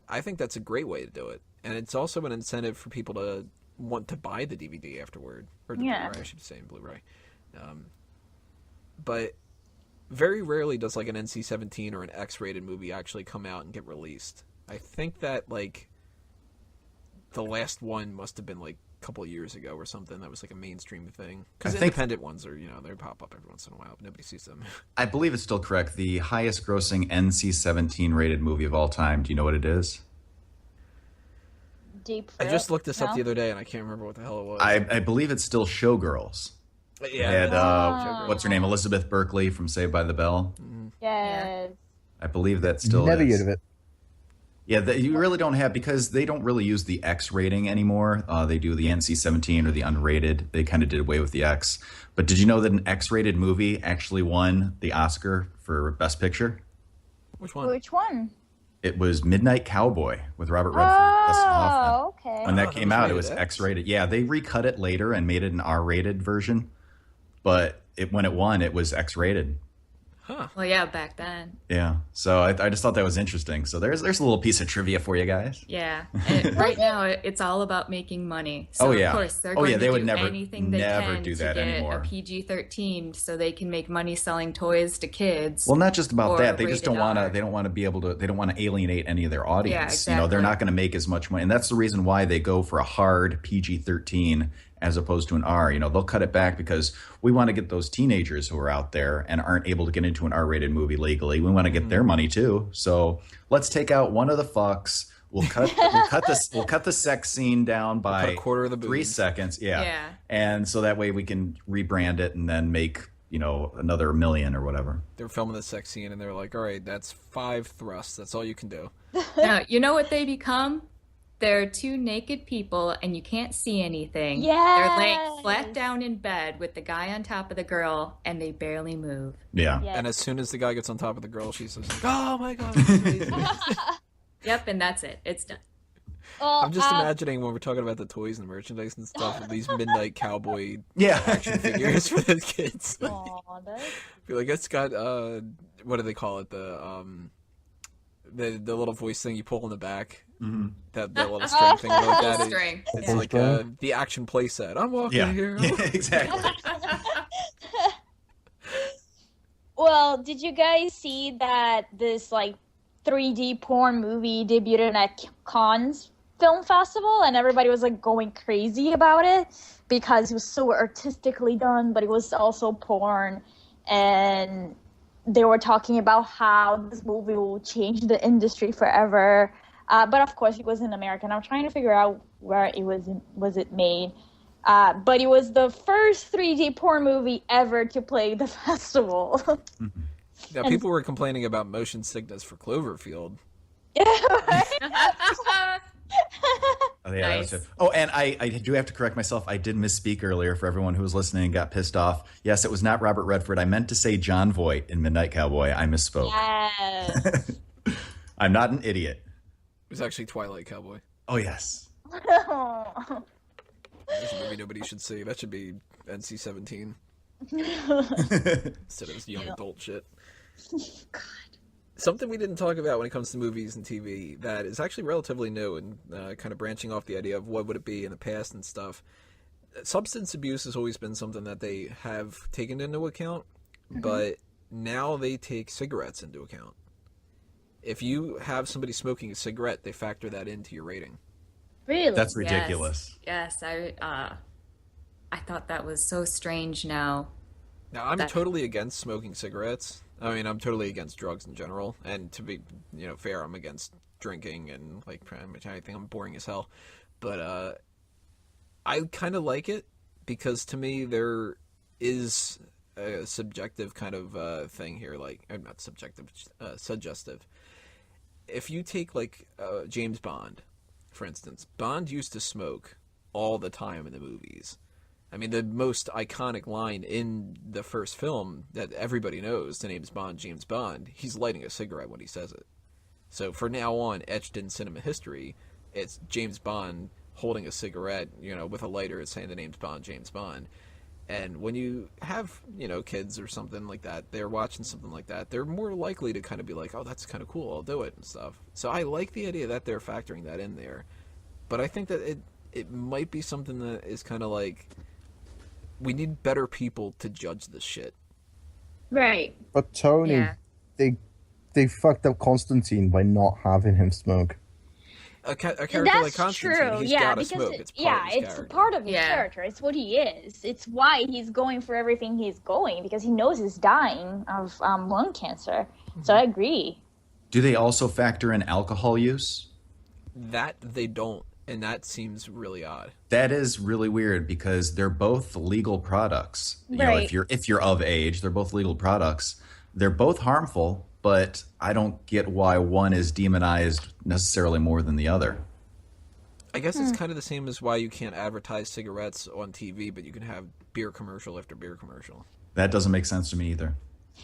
Speaker 1: I think that's a great way to do it, and it's also an incentive for people to want to buy the DVD afterward, or the
Speaker 2: Yeah.
Speaker 1: Blu-ray, I should say, Blu-ray. But very rarely does like an NC-17 or an X-rated movie actually come out and get released. I think that like the last one must have been like a couple of years ago or something. That was like a mainstream thing. Because independent ones are, they pop up every once in a while, but nobody sees them.
Speaker 5: I believe it's still correct. The highest grossing NC-17 rated movie of all time. Do you know what it is?
Speaker 2: Deep
Speaker 1: I just looked this up
Speaker 2: No?
Speaker 1: the other day, and I can't remember what the hell it was.
Speaker 5: I believe it's still Showgirls.
Speaker 1: Yeah.
Speaker 5: They had,
Speaker 2: Oh.
Speaker 5: what's her name? Elizabeth Berkley from Saved by the Bell.
Speaker 2: Yes.
Speaker 5: I believe that still
Speaker 4: Never
Speaker 5: is.
Speaker 4: heard of it.
Speaker 5: Yeah, you really don't have, because they don't really use the X rating anymore. They do the NC-17 or the unrated. They kind of did away with the X. But did you know that an X-rated movie actually won the Oscar for Best Picture?
Speaker 1: Which one?
Speaker 2: Which one?
Speaker 5: It was Midnight Cowboy with Robert Redford. and Dustin Hoffman.
Speaker 2: Oh, okay.
Speaker 5: When that
Speaker 1: Oh,
Speaker 5: came
Speaker 1: that was
Speaker 5: out, it was
Speaker 1: rated X?
Speaker 5: X-rated. Yeah, they recut it later and made it an R-rated version. But when it won, it was X-rated.
Speaker 1: Huh.
Speaker 6: Well, yeah, back then.
Speaker 5: Yeah, so I just thought that was interesting. So there's a little piece of trivia for you guys.
Speaker 6: Yeah. And right now, it's all about making money. So,
Speaker 5: Oh, yeah.
Speaker 6: of course, they're
Speaker 5: Oh,
Speaker 6: going
Speaker 5: yeah,
Speaker 6: to
Speaker 5: they would
Speaker 6: do
Speaker 5: never-
Speaker 6: anything they
Speaker 5: never
Speaker 6: can
Speaker 5: do
Speaker 6: to
Speaker 5: that
Speaker 6: get
Speaker 5: anymore.
Speaker 6: a PG-13 so they can make money selling toys to kids.
Speaker 5: Well, not just about
Speaker 6: Or
Speaker 5: that. They just don't
Speaker 6: rated
Speaker 5: want to.
Speaker 6: R.
Speaker 5: They don't want to be able to. They don't want to alienate any of their audience.
Speaker 6: Yeah,
Speaker 5: They're
Speaker 6: exactly.
Speaker 5: not going to make as much money, and that's the reason why they go for a hard PG-13 as opposed to an R. They'll cut it back because we want to get those teenagers who are out there and aren't able to get into an R-rated movie legally. We want to get their money too. So let's take out one of the fucks. We'll cut the sex scene down by
Speaker 1: Cut a quarter of the
Speaker 5: 3
Speaker 1: boobs.
Speaker 5: seconds. Yeah.
Speaker 6: Yeah.
Speaker 5: And so that way we can rebrand it and then make another $1 million or whatever.
Speaker 1: They're filming the sex scene, and they're like, all right, that's 5 thrusts. That's all you can do.
Speaker 6: Now, you know what they become? They're two naked people, and you can't see anything. They're laying
Speaker 2: Yes.
Speaker 6: flat down in bed with the guy on top of the girl, and they barely move.
Speaker 5: Yeah.
Speaker 2: Yes.
Speaker 1: And as soon as the guy gets on top of the girl, she's just like, oh my god. That's amazing.
Speaker 6: Yep, and that's it. It's done.
Speaker 2: Well,
Speaker 1: I'm just imagining when we're talking about the toys and merchandise and stuff, of these Midnight Cowboy
Speaker 5: Yeah.
Speaker 1: action figures for the kids.
Speaker 2: aw, that's-
Speaker 1: Feel like it's got what do they call it? The little voice thing you pull in the back.
Speaker 5: Mm-hmm.
Speaker 1: That little string thing like that.
Speaker 6: String.
Speaker 1: It's
Speaker 6: Yeah.
Speaker 1: like the action play set. I'm walking
Speaker 5: Yeah.
Speaker 1: here.
Speaker 5: Yeah, exactly.
Speaker 2: Well, did you guys see that this like 3D porn movie debuted at Cannes Film Festival, and everybody was like going crazy about it because it was so artistically done, but it was also porn, and they were talking about how this movie will change the industry forever. But of course, it was in America, and I'm trying to figure out where it was it made. But it was the first 3D porn movie ever to play the festival.
Speaker 1: Now, people were complaining about motion sickness for Cloverfield.
Speaker 2: Yeah, right?
Speaker 5: Oh, yeah, that was
Speaker 6: Nice.
Speaker 5: it. Oh, and I do have to correct myself. I did misspeak earlier for everyone who was listening and got pissed off. Yes, it was not Robert Redford. I meant to say John Voight in Midnight Cowboy. I misspoke.
Speaker 2: Yes.
Speaker 5: I'm not an idiot.
Speaker 1: It was actually Twilight Cowboy.
Speaker 5: Oh, yes.
Speaker 1: That's a movie nobody should see. That should be NC-17 instead of this young adult shit. Something we didn't talk about when it comes to movies and TV that is actually relatively new and kind of branching off the idea of what would it be in the past and stuff. Substance abuse has always been something that they have taken into account, but now they take cigarettes into account. If you have somebody smoking a cigarette, they factor that into your rating.
Speaker 2: Really?
Speaker 5: That's ridiculous.
Speaker 6: Yes, I thought that was so strange now.
Speaker 1: Now, I'm
Speaker 6: That-
Speaker 1: totally against smoking cigarettes. I mean, I'm totally against drugs in general. And to be, fair, I'm against drinking and, like, pretty much anything. I'm boring as hell. But I kind of like it because, to me, there is a subjective kind of thing here. Like, not subjective, suggestive. If you take, like, James Bond, for instance, Bond used to smoke all the time in the movies. I mean, the most iconic line in the first film that everybody knows, the name's Bond, James Bond, he's lighting a cigarette when he says it. So for now on, etched in cinema history, it's James Bond holding a cigarette, with a lighter and saying the name's Bond, James Bond. And when you have, kids or something like that, they're watching something like that, they're more likely to kind of be like, oh, that's kind of cool, I'll do it and stuff. So I like the idea that they're factoring that in there. But I think that it might be something that is kind of like, we need better people to judge this shit.
Speaker 2: Right.
Speaker 4: But Tony,
Speaker 6: Yeah.
Speaker 4: they fucked up Constantine by not having him smoke.
Speaker 1: A character
Speaker 2: That's
Speaker 1: like Constantine,
Speaker 2: true.
Speaker 1: he's
Speaker 2: yeah,
Speaker 1: gotta
Speaker 2: because
Speaker 1: smoke. It's part of his
Speaker 2: it's
Speaker 1: character.
Speaker 2: part of his
Speaker 6: Yeah.
Speaker 2: character. It's what he is. It's why he's going for everything he's going because he knows he's dying of lung cancer. So I agree.
Speaker 5: Do they also factor in alcohol use?
Speaker 1: That they don't, and that seems really odd.
Speaker 5: That is really weird because they're both legal products. You know,
Speaker 2: Right.
Speaker 5: if you're of age, they're both legal products. They're both harmful, but I don't get why one is demonized necessarily more than the other.
Speaker 1: I guess it's kind of the same as why you can't advertise cigarettes on TV, but you can have beer commercial after beer commercial.
Speaker 5: That doesn't make sense to me either.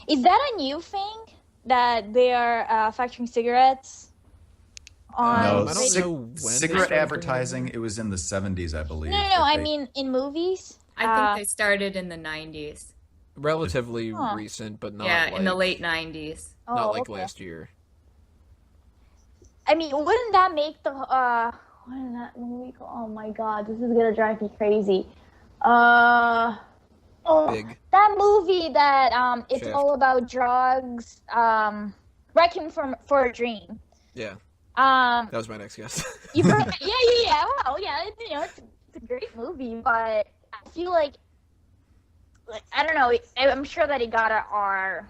Speaker 2: Is that a new thing that they are factoring cigarettes on?
Speaker 5: No,
Speaker 1: I don't know when they
Speaker 5: cigarette
Speaker 1: started doing
Speaker 5: advertising, it was in the 70s, I believe.
Speaker 2: No,
Speaker 5: that
Speaker 2: I
Speaker 5: they-
Speaker 2: mean in movies.
Speaker 6: I think they started in the 90s.
Speaker 1: Relatively
Speaker 2: Huh.
Speaker 1: recent, but not
Speaker 6: Yeah,
Speaker 1: like,
Speaker 6: in the late 90s.
Speaker 1: not like
Speaker 2: okay.
Speaker 1: last year.
Speaker 2: I mean, wouldn't that make the what is that movie called? Oh my god, this is gonna drive me crazy. Oh,
Speaker 1: Big.
Speaker 2: that movie that it's
Speaker 1: Shaft.
Speaker 2: all about drugs. Requiem for a Dream.
Speaker 1: Yeah,
Speaker 2: Um,
Speaker 1: that was my next guess.
Speaker 2: you heard, yeah. Well, yeah, it's a great movie, but I feel like I don't know. I'm sure that it got an R.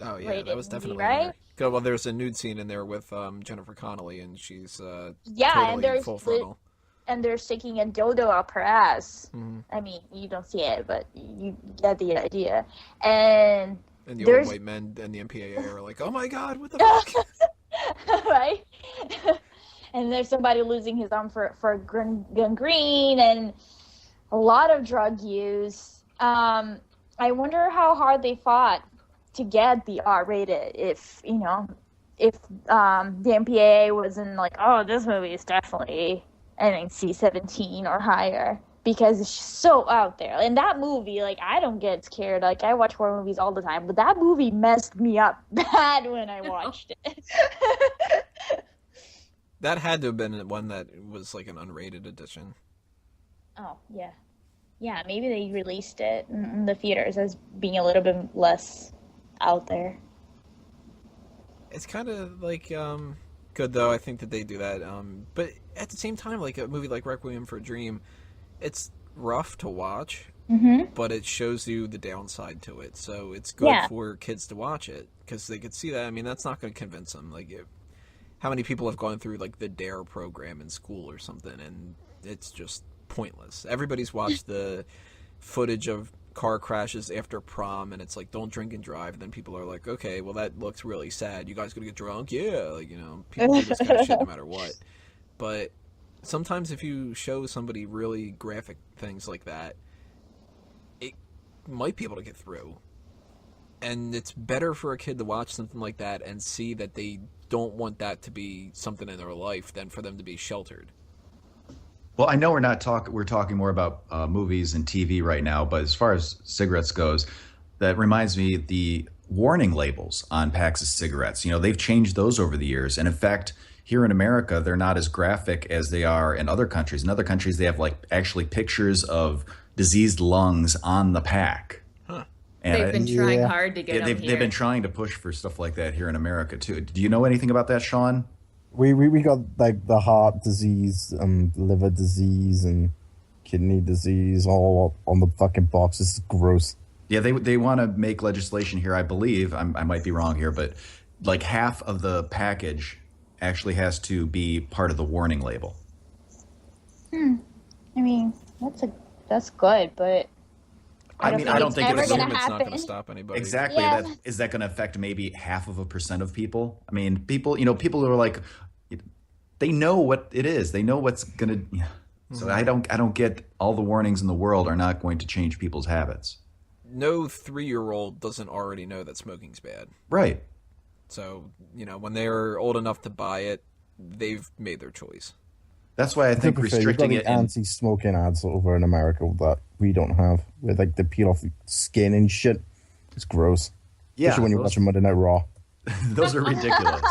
Speaker 1: Oh yeah,
Speaker 2: rated
Speaker 1: that was
Speaker 2: movie,
Speaker 1: definitely
Speaker 2: right?
Speaker 1: in there. Good, well, there's a nude scene in there with Jennifer Connelly, and she's
Speaker 2: Yeah,
Speaker 1: totally
Speaker 2: and there's
Speaker 1: full frontal.
Speaker 2: and they're sticking a dildo up her ass.
Speaker 1: Mhm.
Speaker 2: I mean, you don't see it, but you get the idea. And
Speaker 1: And the
Speaker 2: there's
Speaker 1: old white men and the MPAA are like, "Oh my god, what the fuck?"
Speaker 2: right? And there's somebody losing his arm for gangrene and a lot of drug use. I wonder how hard they fought to get the R rated. If the MPAA wasn't like, oh, this movie is definitely C-17 or higher. Because it's just so out there. And that movie, like, I don't get scared. Like, I watch horror movies all the time. But that movie messed me up bad when I watched it.
Speaker 1: That had to have been one that was like an unrated edition.
Speaker 2: Oh, yeah. Yeah, maybe they released it in the theaters as being a little bit less out there.
Speaker 1: It's kind of like good though. I think that they do that. But at the same time, like a movie like Requiem for a Dream, it's rough to watch, but it shows you the downside to it. So it's good
Speaker 2: Yeah.
Speaker 1: for kids to watch it because they could see that. I mean, that's not going to convince them. Like, how many people have gone through like the DARE program in school or something, and it's just pointless. Everybody's watched the footage of car crashes after prom, and it's like, don't drink and drive. And then people are like, okay, well, that looks really sad. You guys gonna get drunk? Yeah, like, people do this kind of shit no matter what. But sometimes if you show somebody really graphic things like that, it might be able to get through. And it's better for a kid to watch something like that and see that they don't want that to be something in their life than for them to be sheltered.
Speaker 5: Well, I know we're talking more about movies and TV right now, but as far as cigarettes goes, that reminds me the warning labels on packs of cigarettes. They've changed those over the years. And in fact, here in America, they're not as graphic as they are in other countries. In other countries, they have like actually pictures of diseased lungs on the pack.
Speaker 1: Huh.
Speaker 5: And
Speaker 6: They've been trying hard to get them
Speaker 5: they've been trying to push for stuff like that here in America too. Do you know anything about that, Shaun?
Speaker 4: We got like the heart disease and liver disease and kidney disease all on the fucking box. This is gross.
Speaker 5: Yeah, they want to make legislation here, I believe. I might be wrong here, but like half of the package actually has to be part of the warning label.
Speaker 2: I mean, that's good, but
Speaker 5: I don't think
Speaker 2: ever
Speaker 5: it's
Speaker 2: gonna
Speaker 1: It's not going
Speaker 2: happen.
Speaker 1: to stop anybody.
Speaker 5: exactly
Speaker 2: Yeah.
Speaker 5: is that going to affect maybe 0.5% of people? I mean, people are like, they know what it is. They know what's going to. So I don't get all the warnings in the world are not going to change people's habits.
Speaker 1: No 3-year-old doesn't already know that smoking's bad.
Speaker 5: Right.
Speaker 1: So, when they're old enough to buy it, they've made their choice.
Speaker 5: That's why I think
Speaker 4: To be fair,
Speaker 5: restricting
Speaker 4: you've
Speaker 5: it
Speaker 4: got
Speaker 5: in,
Speaker 4: anti-smoking ads over in America that we don't have, with like the peel off skin and shit. It's gross.
Speaker 5: yeah,
Speaker 4: Especially when you're watching Monday Night Raw.
Speaker 5: those are ridiculous.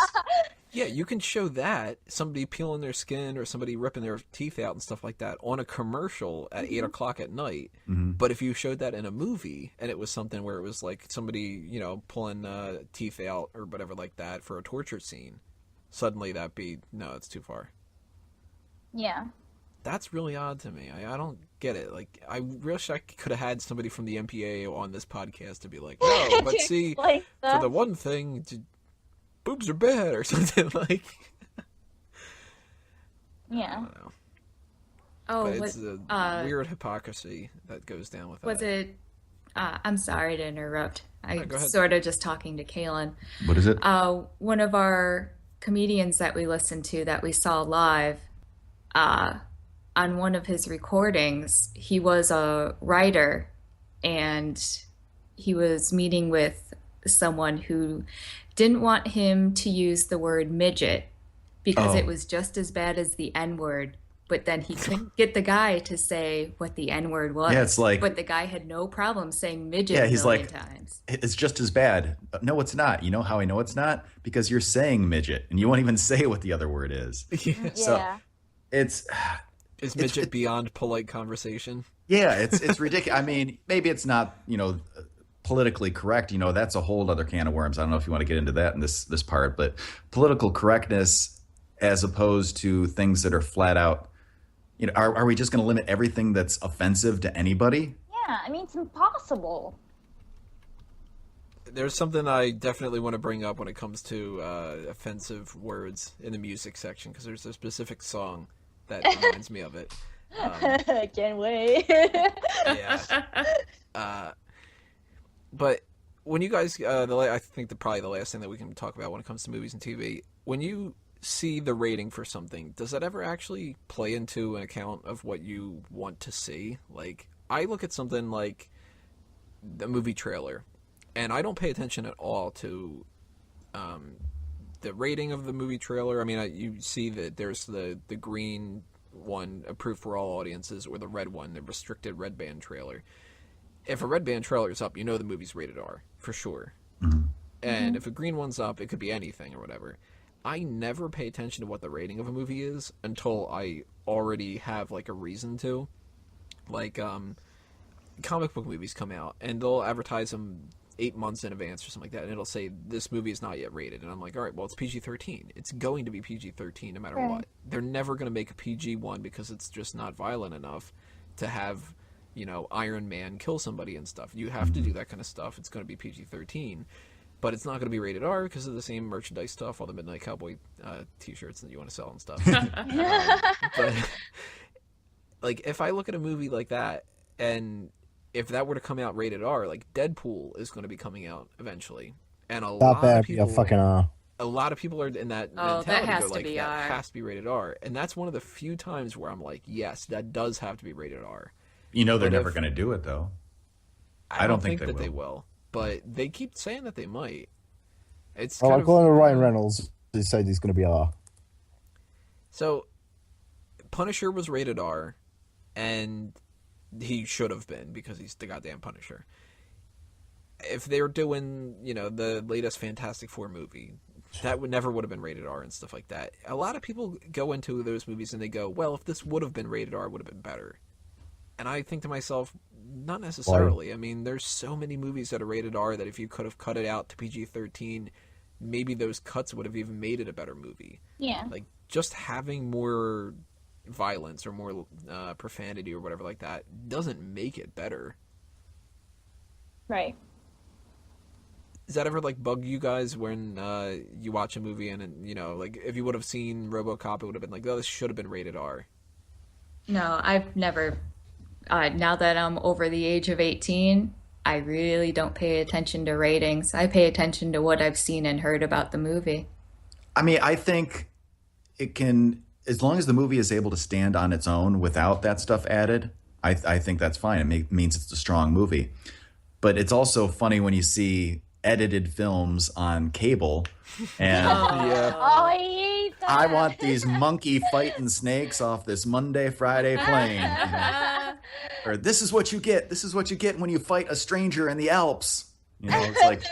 Speaker 1: Yeah, you can show that, somebody peeling their skin or somebody ripping their teeth out and stuff like that on a commercial at 8 o'clock at night. But if you showed that in a movie and it was something where it was like somebody, pulling teeth out or whatever like that for a torture scene, suddenly no, it's too far.
Speaker 2: Yeah.
Speaker 1: That's really odd to me. I don't get it. Like, I wish I could have had somebody from the MPAA on this podcast to be like, no, but see,
Speaker 2: Explain
Speaker 1: for
Speaker 2: stuff.
Speaker 1: the one thing, boobs are bad or something like.
Speaker 2: Yeah.
Speaker 1: I don't know.
Speaker 6: Oh,
Speaker 1: But it's a weird hypocrisy that goes down with
Speaker 6: was
Speaker 1: that.
Speaker 6: it? I'm sorry to interrupt. I'm
Speaker 1: go ahead.
Speaker 6: sort of just talking to Calen.
Speaker 5: What is it?
Speaker 6: One of our comedians that we listened to that we saw live, on one of his recordings, he was a writer and he was meeting with someone who didn't want him to use the word midget because it was just as bad as the N-word. But then he couldn't get the guy to say what the N-word was.
Speaker 5: Yeah, it's like-
Speaker 6: But the guy had no problem saying midget
Speaker 5: Yeah,
Speaker 6: a
Speaker 5: he's
Speaker 6: million
Speaker 5: like,
Speaker 6: times.
Speaker 5: it's just as bad. No, it's not. You know how I know it's not? Because you're saying midget, and you won't even say what the other word is. So
Speaker 2: Yeah.
Speaker 5: it's
Speaker 1: Is midget beyond polite conversation?
Speaker 5: yeah, it's ridiculous. I mean, maybe it's not politically correct. That's a whole other can of worms. I don't know if you want to get into that in this part, but political correctness as opposed to things that are flat out. Are we just going to limit everything that's offensive to anybody?
Speaker 2: Yeah, I mean, it's impossible.
Speaker 1: There's something I definitely want to bring up when it comes to offensive words in the music section, because there's a specific song that reminds me of it.
Speaker 2: I can't wait.
Speaker 1: Yeah. But when you guys, I think probably the last thing that we can talk about when it comes to movies and TV, when you see the rating for something, does that ever actually play into an account of what you want to see? Like, I look at something like the movie trailer, and I don't pay attention at all to the rating of the movie trailer. I mean, you see that there's the green one, approved for all audiences, or the red one, the restricted red band trailer. If a red band trailer is up, you know the movie's rated R, for sure. And if a green one's up, it could be anything or whatever. I never pay attention to what the rating of a movie is until I already have, like, a reason to. Like, comic book movies come out, and they'll advertise them 8 months in advance or something like that, and it'll say, this movie is not yet rated. And I'm like, all right, well, it's PG-13. It's going to be PG-13 no matter what. They're never going to make a PG one because it's just not violent enough to have, Iron Man kill somebody and stuff. You have to do that kind of stuff. It's going to be PG-13. But it's not going to be rated R because of the same merchandise stuff, all the Midnight Cowboy t-shirts that you want to sell and stuff. But, like, if I look at a movie like that, and if that were to come out rated R, like, Deadpool is going to be coming out eventually. And a lot of people...
Speaker 4: a fucking R.
Speaker 1: A lot of people are in that
Speaker 6: Oh,
Speaker 1: mentality.
Speaker 6: that has
Speaker 1: They're
Speaker 6: to
Speaker 1: like,
Speaker 6: be
Speaker 1: that
Speaker 6: R.
Speaker 1: has to be rated R. And that's one of the few times where I'm like, yes, that does have to be rated R.
Speaker 5: They're
Speaker 1: But
Speaker 5: never
Speaker 1: if-
Speaker 5: going to do it, though.
Speaker 1: I don't think
Speaker 5: they
Speaker 1: that
Speaker 5: will.
Speaker 1: they will. But they keep saying that they might. It's
Speaker 4: Well,
Speaker 1: kind
Speaker 4: according to
Speaker 1: of...
Speaker 4: Ryan Reynolds, he said he's going to be R.
Speaker 1: So, Punisher was rated R, and he should have been because he's the goddamn Punisher. If they were doing, the latest Fantastic Four movie, that would have been rated R and stuff like that. A lot of people go into those movies and they go, well, if this would have been rated R, it would have been better. And I think to myself, not necessarily. I mean, there's so many movies that are rated R that if you could have cut it out to PG-13, maybe those cuts would have even made it a better movie.
Speaker 2: Yeah.
Speaker 1: Like, just having more violence or more profanity or whatever like that doesn't make it better.
Speaker 2: Right.
Speaker 1: Does that ever, like, bug you guys when you watch a movie and, like, if you would have seen RoboCop, it would have been like, oh, this should have been rated R.
Speaker 6: No, I've never. Now that I'm over the age of 18, I really don't pay attention to ratings. I pay attention to what I've seen and heard about the movie.
Speaker 5: I mean, I think it can, as long as the movie is able to stand on its own without that stuff added, I think that's fine. It means it's a strong movie. But it's also funny when you see edited films on cable and
Speaker 1: Yeah.
Speaker 2: Oh, I hate that.
Speaker 5: I want these monkey fighting snakes off this Monday, Friday plane. Or this is what you get. This is what you get when you fight a stranger in the Alps. It's like,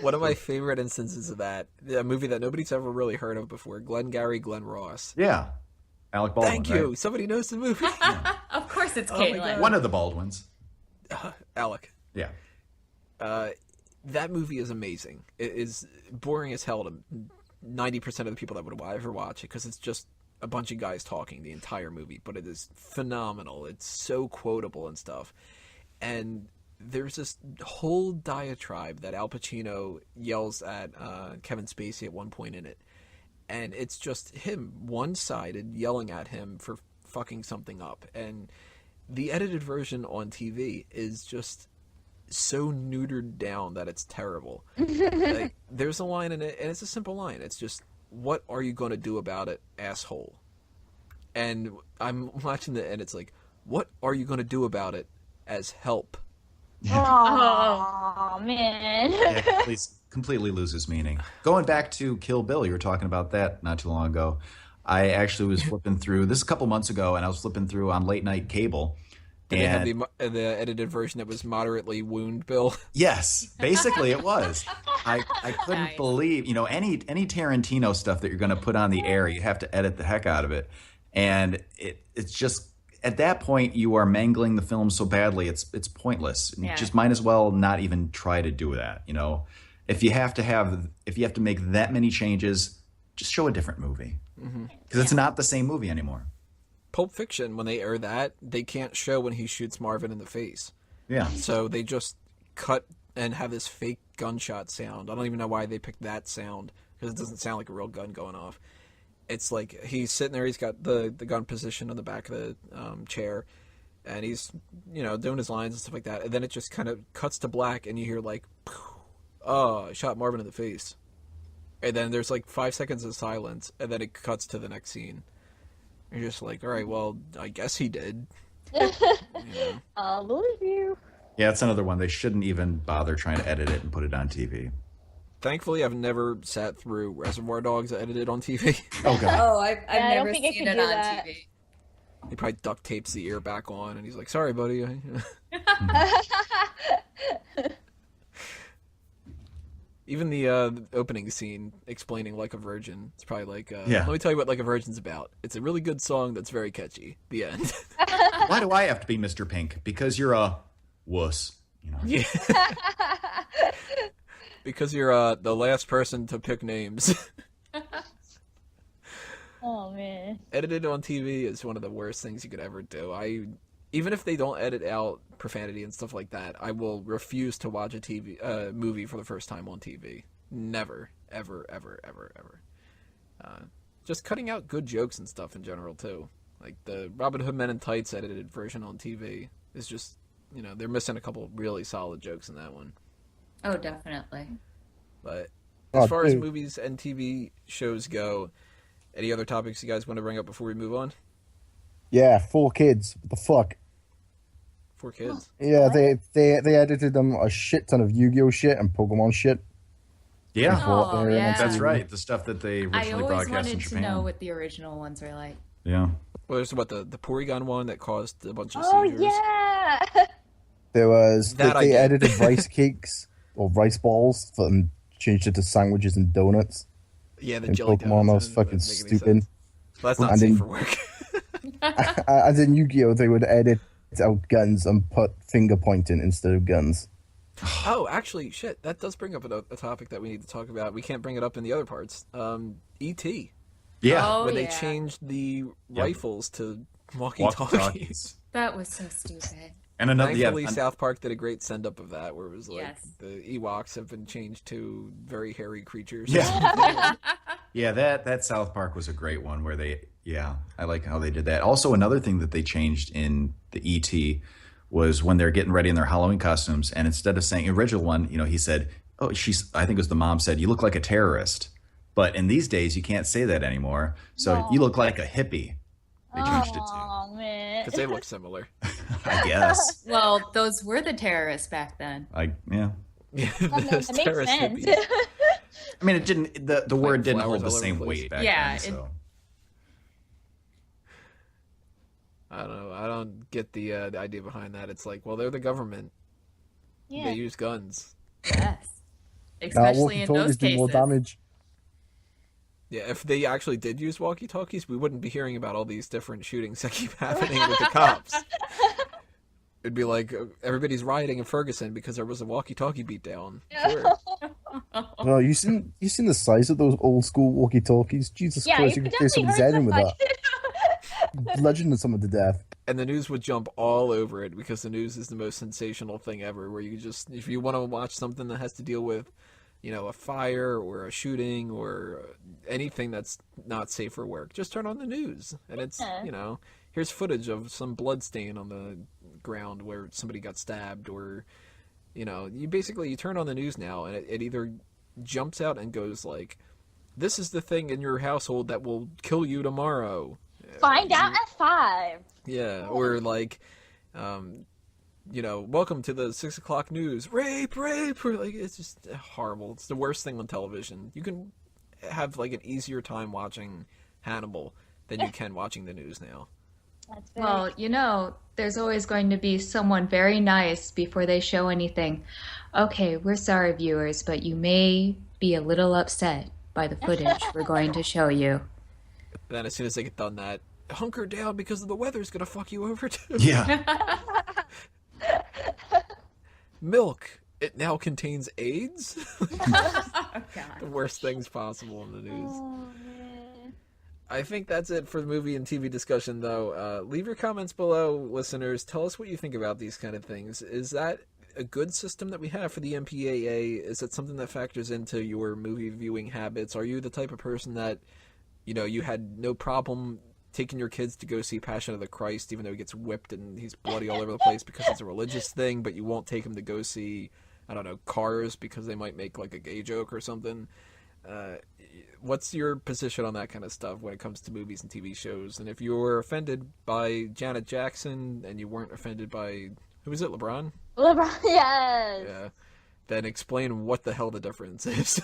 Speaker 1: One of my favorite instances of that, a movie that nobody's ever really heard of before, Glengarry Glen Ross.
Speaker 5: Yeah. Alec Baldwin.
Speaker 1: Thank you.
Speaker 5: Right?
Speaker 1: Somebody knows the movie.
Speaker 6: Of course it's
Speaker 1: Oh my
Speaker 6: Calen.
Speaker 1: God.
Speaker 5: One of the Baldwins.
Speaker 1: Alec.
Speaker 5: Yeah.
Speaker 1: That movie is amazing. It is boring as hell to 90% of the people that would ever watch it because it's just a bunch of guys talking the entire movie, but it is phenomenal. It's so quotable and stuff. And there's this whole diatribe that Al Pacino yells at Kevin Spacey at one point in it. And it's just him, one-sided, yelling at him for fucking something up. And the edited version on TV is just so neutered down that it's terrible. Like, there's a line in it, and it's a simple line. It's just, "What are you going to do about it, asshole?" And I'm watching it, and it's like, "What are you going to do about it as help?"
Speaker 2: Oh man.
Speaker 5: Yeah, completely loses meaning. Going back to Kill Bill, you were talking about that not too long ago. I actually was flipping through this a couple months ago, and I was flipping through on late night cable.
Speaker 1: Did they have the edited version that was moderately wound Bill?
Speaker 5: Yes, basically it was. I couldn't
Speaker 6: Nice.
Speaker 5: believe, any Tarantino stuff that you're going to put on the air, you have to edit the heck out of it. And it's just, at that point, you are mangling the film so badly, it's pointless. You
Speaker 6: Yeah.
Speaker 5: just might as well not even try to do that, If you have to make that many changes, just show a different movie. Because it's not the same movie anymore.
Speaker 1: Pulp Fiction, when they air that, they can't show when he shoots Marvin in the face.
Speaker 5: Yeah.
Speaker 1: So they just cut and have this fake gunshot sound. I don't even know why they picked that sound, because it doesn't sound like a real gun going off. It's like he's sitting there, he's got the gun position on the back of the chair, and he's, doing his lines and stuff like that. And then it just kind of cuts to black, and you hear like, "Oh, I shot Marvin in the face." And then there's like 5 seconds of silence, and then it cuts to the next scene. You're just like, all right, well, I guess he did.
Speaker 2: I'll believe you.
Speaker 5: Yeah, it's another one. They shouldn't even bother trying to edit it and put it on TV.
Speaker 1: Thankfully, I've never sat through Reservoir Dogs edited on TV.
Speaker 5: Oh, God.
Speaker 6: Oh, I've
Speaker 2: I don't
Speaker 6: never
Speaker 2: think I
Speaker 6: seen
Speaker 2: could
Speaker 6: it
Speaker 2: do
Speaker 6: on
Speaker 2: that.
Speaker 6: TV.
Speaker 1: He probably duct tapes the ear back on, and he's like, "Sorry, buddy." Even the opening scene explaining "Like a Virgin," it's probably like,
Speaker 5: Yeah.
Speaker 1: "Let me tell you what Like a Virgin's about. It's a really good song that's very catchy." The end.
Speaker 5: Why do I have to be Mr. Pink? Because you're a wuss.
Speaker 1: Yeah. Because you're the last person to pick names.
Speaker 2: Oh man.
Speaker 1: Edited on TV is one of the worst things you could ever do. Even if they don't edit out profanity and stuff like that, I will refuse to watch a movie for the first time on TV. Never, ever, ever, ever, ever. Just cutting out good jokes and stuff in general too. Like the Robin Hood Men in Tights edited version on TV is just, they're missing a couple really solid jokes in that one.
Speaker 6: Oh, definitely.
Speaker 1: But
Speaker 4: Oh,
Speaker 1: as far as
Speaker 4: dude.
Speaker 1: movies and TV shows go, any other topics you guys want to bring up before we move on?
Speaker 4: Yeah, 4 kids. What the fuck?
Speaker 1: 4 kids.
Speaker 4: Yeah, they edited them a shit ton of Yu-Gi-Oh shit and Pokemon shit.
Speaker 5: Yeah,
Speaker 6: Oh,
Speaker 4: they're in
Speaker 6: yeah.
Speaker 5: that's right. The stuff that they
Speaker 6: I
Speaker 5: originally
Speaker 6: always
Speaker 5: broadcast in
Speaker 6: wanted to
Speaker 5: Japan.
Speaker 6: know what the original ones are like.
Speaker 5: Yeah.
Speaker 1: Well, there's the Porygon one that caused a bunch of
Speaker 2: Oh
Speaker 1: seizures.
Speaker 2: yeah.
Speaker 4: There was
Speaker 1: That I
Speaker 4: they
Speaker 1: get.
Speaker 4: edited rice cakes or rice balls and changed it to sandwiches and donuts.
Speaker 1: Yeah, the
Speaker 4: In
Speaker 1: jelly
Speaker 4: Pokemon,
Speaker 1: donuts.
Speaker 4: that was
Speaker 1: didn't
Speaker 4: fucking
Speaker 1: make any
Speaker 4: stupid.
Speaker 1: sense. Well, that's not
Speaker 4: And
Speaker 1: safe
Speaker 4: then-
Speaker 1: for work.
Speaker 4: And in Yu-Gi-Oh, they would edit out guns and put finger pointing instead of guns.
Speaker 1: Oh, actually, shit, that does bring up a topic that we need to talk about. We can't bring it up in the other parts. E.T.
Speaker 5: Yeah.
Speaker 6: Oh,
Speaker 1: when they
Speaker 6: yeah.
Speaker 1: changed the
Speaker 5: Yep.
Speaker 1: rifles to walkie-talkies.
Speaker 5: Walkie-talkies.
Speaker 6: That was so stupid.
Speaker 5: And another,
Speaker 1: Thankfully,
Speaker 5: yeah,
Speaker 1: South Park did a great send-up of that, where it was like,
Speaker 6: Yes.
Speaker 1: the Ewoks have been changed to very hairy creatures.
Speaker 5: Yeah. Yeah, that South Park was a great one where I like how they did that. Also, another thing that they changed in the ET was when they're getting ready in their Halloween costumes, and instead of saying original one, he said, "Oh, I think it was the mom said, you look like a terrorist." But in these days, you can't say that anymore. So you look like a hippie. They changed it to.
Speaker 2: Oh man.
Speaker 1: Because they look similar.
Speaker 5: I guess.
Speaker 6: Well, those were the terrorists back then.
Speaker 5: Yeah.
Speaker 1: Yeah,
Speaker 2: That
Speaker 1: those
Speaker 2: makes
Speaker 1: terrorist
Speaker 2: sense.
Speaker 1: hippies.
Speaker 5: I mean, it didn't. The word didn't
Speaker 1: flowers
Speaker 5: hold the
Speaker 1: all over
Speaker 5: same
Speaker 1: the place.
Speaker 5: weight back
Speaker 6: Yeah,
Speaker 5: then. So.
Speaker 1: I don't know. I don't get the idea behind that. It's like, well, they're the government.
Speaker 2: Yeah.
Speaker 1: They use guns.
Speaker 6: Yes. especially in those
Speaker 4: walkie-talkies do more
Speaker 6: cases.
Speaker 4: damage.
Speaker 1: Yeah, if they actually did use walkie-talkies, we wouldn't be hearing about all these different shootings that keep happening with the cops. It'd be like everybody's rioting in Ferguson because there was a walkie-talkie beatdown. Sure.
Speaker 4: No, you seen the size of those old school walkie-talkies? Jesus
Speaker 2: Yeah,
Speaker 4: Christ,
Speaker 2: you
Speaker 4: you
Speaker 2: could
Speaker 4: could throw
Speaker 2: definitely
Speaker 4: some
Speaker 2: hurt
Speaker 4: Zen in with
Speaker 2: somebody.
Speaker 4: that. Bludgeoning someone to death.
Speaker 1: And the news would jump all over it because the news is the most sensational thing ever, where you just, if you want to watch something that has to deal with, you know, a fire or a shooting or anything that's not safe for work, just turn on the news. And it's, you know, here's footage of some blood stain on the ground where somebody got stabbed, or, you know, you turn on the news now and it either jumps out and goes like, this is the thing in your household that will kill you tomorrow.
Speaker 2: Find out at 5.
Speaker 1: Yeah, or like, you know, welcome to the 6 o'clock news. Rape, rape, or like, it's just horrible. It's the worst thing on television. You can have like an easier time watching Hannibal than you can watching the news now.
Speaker 2: That's very
Speaker 6: Well, you know, there's always going to be someone very nice before they show anything. Okay, we're sorry, viewers, but you may be a little upset by the footage we're going to show you.
Speaker 1: Then as soon as they get done that, hunker down because the weather's gonna fuck you over too.
Speaker 5: Yeah.
Speaker 1: Milk, it now contains AIDS.
Speaker 6: Oh,
Speaker 1: The worst things possible in the news.
Speaker 2: Oh, man.
Speaker 1: I think that's it for the movie and TV discussion, though. Leave your comments below, listeners. Tell us what you think about these kind of things. Is that a good system that we have for the MPAA? Is it something that factors into your movie viewing habits? Are you the type of person that, you know, you had no problem taking your kids to go see Passion of the Christ, even though he gets whipped and he's bloody all over the place because it's a religious thing, but you won't take him to go see, I don't know, Cars because they might make like a gay joke or something? What's your position on that kind of stuff when it comes to movies and TV shows? And if you were offended by Janet Jackson and you weren't offended by, who was it, LeBron?
Speaker 2: LeBron, yes.
Speaker 1: Yeah. Then explain what the hell the difference is.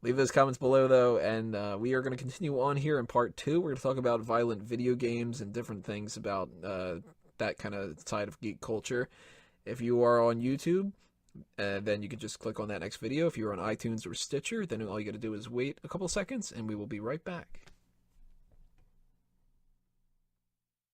Speaker 1: Leave those comments below, though, and we are going to continue on here in part 2. We're going to talk about violent video games and different things about that kind of side of geek culture. If you are on YouTube, then you can just click on that next video. If you're on iTunes or Stitcher, then all you got to do is wait a couple seconds, and we will be right back.